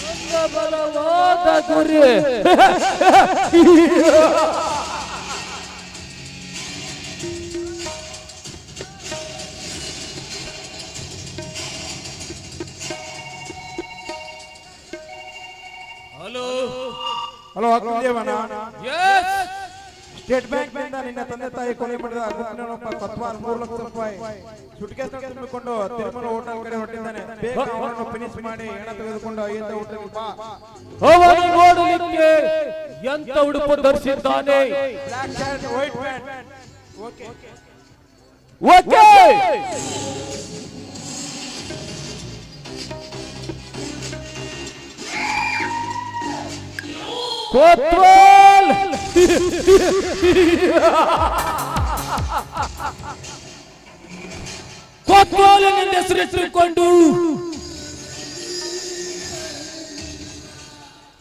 ನನ್ನ ಬಲವಾದ ಗುರಿ. ಹಲೋ ಅಗ್ನಿದೇವನ, ಸ್ಟೇಟ್ ಬ್ಯಾಂಕ್ ನಿಂದ ನಿನ್ನ ತಂದೆ ತಾಯಿ ಕೊಲೆ ಮಾಡಿದ ಗುಪ್ತನೊಬ್ಬ ಕೊತ್ವಾಲ್ 3 ಲಕ್ಷ ರೂಪಾಯಿ ಸುಟ್ಕೇಸ್ ತುಂಬಿಕೊಂಡು ತಿರುಮಲ ಹೋಟೆಲ್ ಕಡೆ ಹೊರಟಿದ್ದಾನೆ. ಬೇಗ ಅವನನ್ನು ಫಿನಿಶ್ ಮಾಡಿ ಹಣ ತೆಗೆದುಕೊಂಡು ಅಯ್ಯಂತ ಹೋಟೆಲ್ಗೆ ಬಾ. ಅವನು ನೋಡಲಿಕ್ಕೆ ಎಂತ ಉಡುಪು ಧರಿಸಿದ್ದಾನೆ? Black shirt, white pant. Okay okay. Kotwal ಕೊತ್ವಾಲನೆಂದು ಹೆಸರಿಟ್ಟುಕೊಂಡು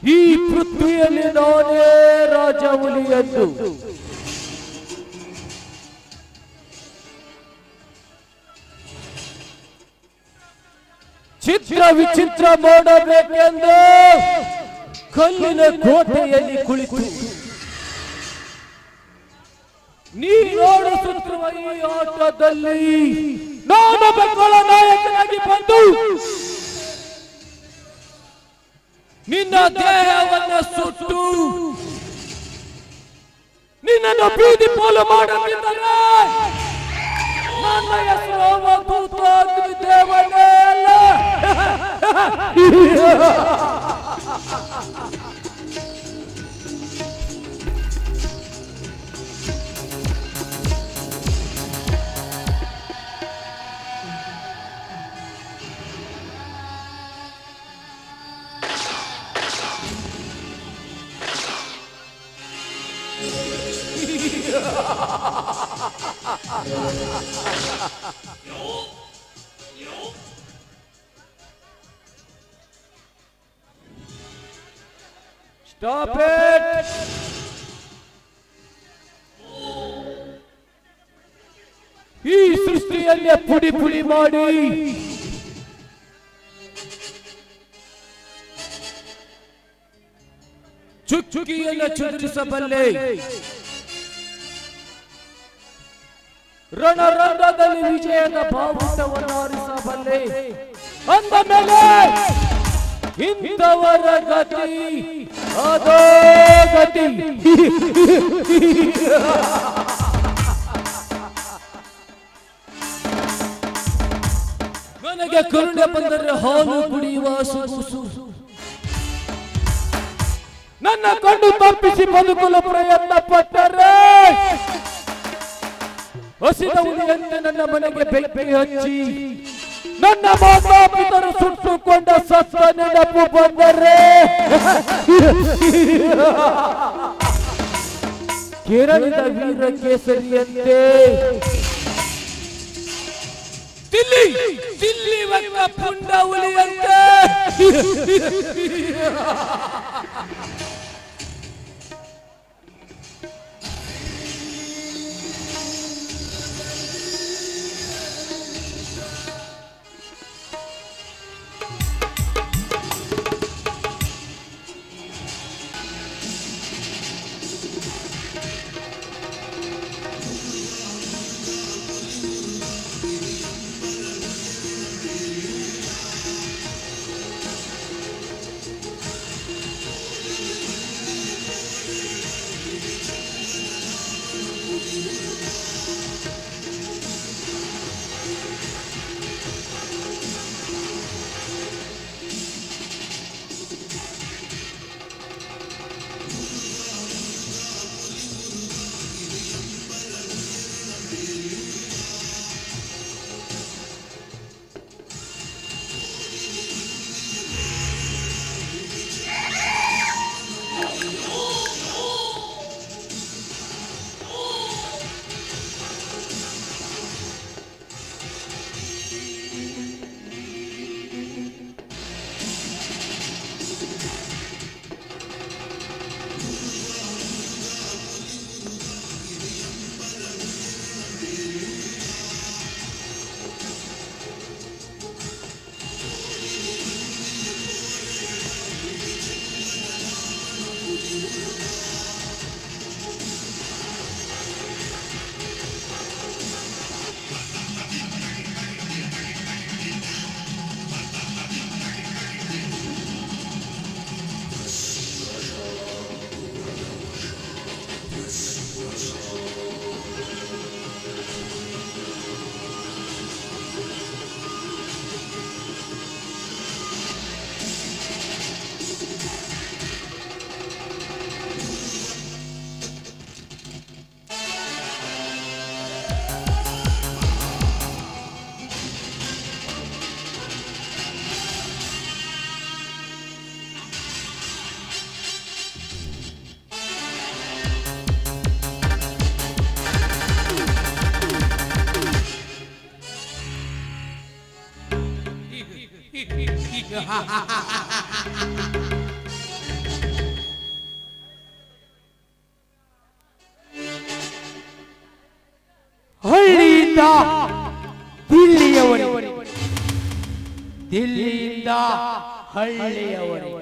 ಈ ಪೃಥ್ವಿಯಲ್ಲಿ ನಾನೇ ರಾಜ ಹುಲಿಯದ್ದು ಚಿತ್ರ ವಿಚಿತ್ರ ಮಾಡಬೇಕೆಂದು ಕಲ್ಲಿನ ಕೋಟೆಯಲ್ಲಿ ಕುಳಿತು ನೀ ನೋಡುತ್ತಿರುವ ಈ ಆಟದಲ್ಲಿ ನಾನೊಬ್ಬ ನಾಯಕನಾಗಿ ಬಂದು ನಿನ್ನ ದೇಹವನ್ನು ಸುಟ್ಟು ನಿನ್ನನ್ನು ಬೀದಿ ಪಾಲು ಮಾಡುತ್ತಿದ್ದರೆ ನನ್ನ ಹೆಸರು ಅವಧೂತ ಅಗ್ನಿದೇವನೇ ಅಲ್ಲ. Stop it! ಈ ಸೃಷ್ಟಿಯನ್ನೇ ಪುಡಿ ಪುಡಿ ಮಾಡಿ ಚುಕ್ಕಿಯನ್ನು ಚದುರಿಸಬಲ್ಲೆ. ರಣರಂಗದಲ್ಲಿ ವಿಜಯದ ಬಾವುಟವನ್ನು ಹಾರಿಸಬಲ್ಲೆ. ಅಂದ ಮೇಲೆ ಇಂಥವರ ಗತಿ ಅದೋ ಗತಿ. ನನಗೆ ಕರುಣೆ ಬಂದರೆ ಹಾಲು ಕುಡಿಯುವ ಸುಸು. ನನ್ನ ಕಣ್ಣು ತಪ್ಪಿಸಿ ಬದುಕಲು ಪ್ರಯತ್ನ ಪಟ್ಟರೆ ಹಸಿದ ಹುಲಿಯಂತೆ ನನ್ನ ಮನೆಗೆ ಬೆಂಕಿ ಹಚ್ಚಿ ನನ್ನ ಮಾತಾಪಿತರು ಸುಟ್ಟುಕೊಂಡ ಸತ್ತ ನೆನಪು ಬಂದರೆ ಕೇರಳದ ವೀರ ಕೇಸರಿಯಂತೆ ದಿಲ್ಲಿ ವಂಗ ಪುಂಡ ಹುಲಿಯಂತೆ ಹಳ್ಳಿಯಿಂದ ದಿಲ್ಲಿಯವರೆಗೆ, ದಿಲ್ಲಿಯಿಂದ ಹಳ್ಳಿಯವರೆಗೆ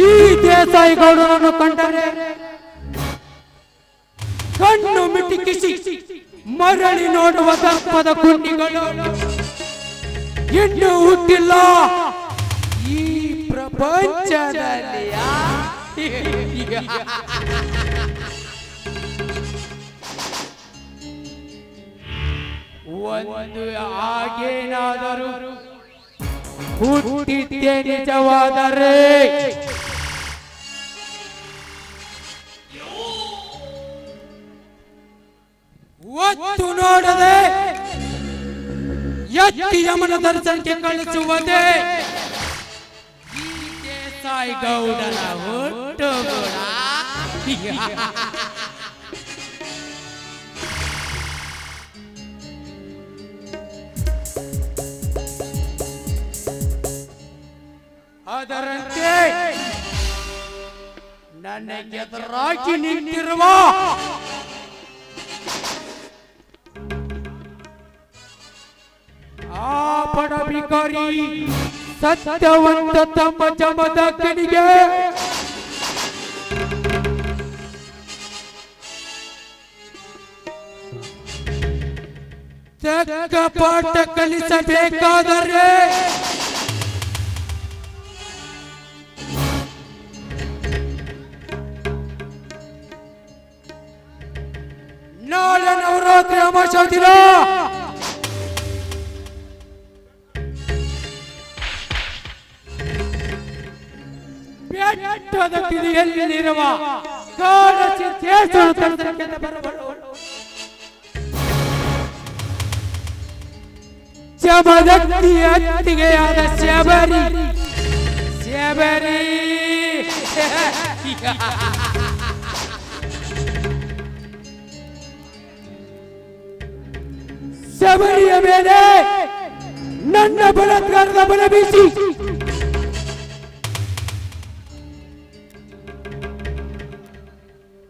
ಈ ದೇಸಾಯಿ ಗೌಡರನ್ನು ಕಂಡರೆ ಕಣ್ಣು ಮಿಟಿಕಿಸಿ ಮರಳಿ ನೋಡುವ ದರ್ಪದ ಕುಂಡಿಗಳು ಇನ್ನು ಹುಟ್ಟಿಲ್ಲ ಈ ಪ್ರಪಂಚದಲ್ಲಿ. ಒಂದು ಹಾಗೇನಾದರೂ ಹುಟ್ಟಿದ್ದೇ ನಿಜವಾದರೆ ಒತ್ತು ನೋಡದೆ ಎತ್ತಿ ಯಮನ ದರ್ಶನಕ್ಕೆ ಕಳಿಸುವುದೇ ಈ ದೇಸಾಯಿ ಗೌಡನ ಹುಟ್ಟುಗುಣ. ಅದರಂತೆ ನನಗೆದುರಾಗಿ ನಿಂತಿರುವ ಆ ಬಡ ಬಿಕಾರಿ ಸತ್ಯವಂತ ತಮ್ಮ ಜಮದಗ್ಗನಿಗೆ ತಕ್ಕ ಪಾಠ ಕಲಿಸಬೇಕಾದರೆ ನಾಳೆ ನವರಾತ್ರಿ ಅಮಾವಾಸ್ಯೆ ದಿನ ಬೆಟ್ಟದ ತುದಿಯಲ್ಲಿರುವ ಕಾಡಸಿದ್ದೇಶ್ವರ ದರ್ಶನಕ್ಕೆ ಬರಬಹುದು. ಜಮದಗ್ನಿಯ ಅತ್ತಿಗೆಯಾದ ಶಬರಿ ಶಬರಿಯ ಮೇಲೆ ನನ್ನ ಬಲಾತ್ಕಾರದ ಬಲ ಬೀಸಿ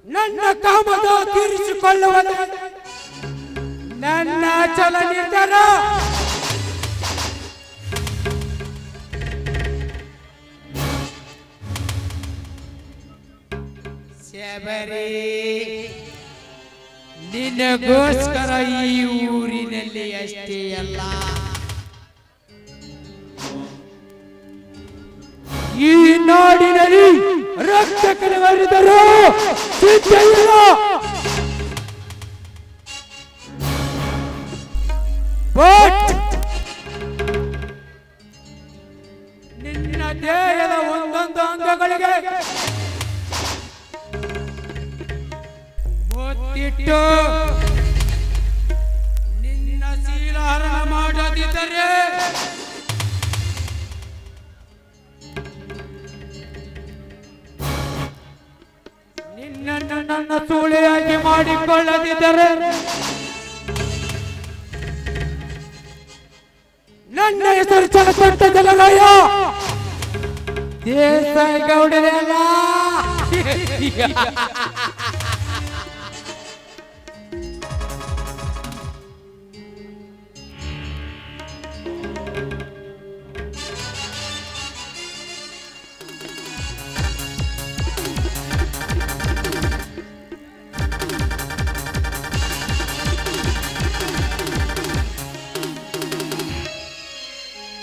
ನನ್ನ ಕಾಮದ ತೀರಿಸಿಕೊಳ್ಳುವ ನನ್ನ ಚಲ ನಿರ್ಧಾರ ಶಬರಿ, ನಿನಗೋಸ್ಕರ ಈ ಊರಿನಲ್ಲಿ ಅಷ್ಟೇ ಅಲ್ಲ, ಈ ನಾಡಿನಲ್ಲಿ ರಕ್ತ ಕಲವರಿದರೂ ಸಿದ್ಧ ಇಲ್ಲ. ನಿನ್ನ ದೇಹದ ಒಂದೊಂದು ಅಂಗಗಳಿಗೆ ಮುತ್ತಿಟ್ಟು ನಿನ್ನ ಶೀಲಹರಣ ಮಾಡದಿದ್ದರೆ ನಿನ್ನನ್ನು ನನ್ನ ಸೂಳೆಯಾಗಿ ಮಾಡಿಕೊಳ್ಳದಿದ್ದರೆ ನನ್ನ ಹೆಸರು ಚಲಪಟ್ಟ ಜಲರಾಯ ದೇಸಾಯಿ ಗೌಡರೇ ಅಲ್ಲ.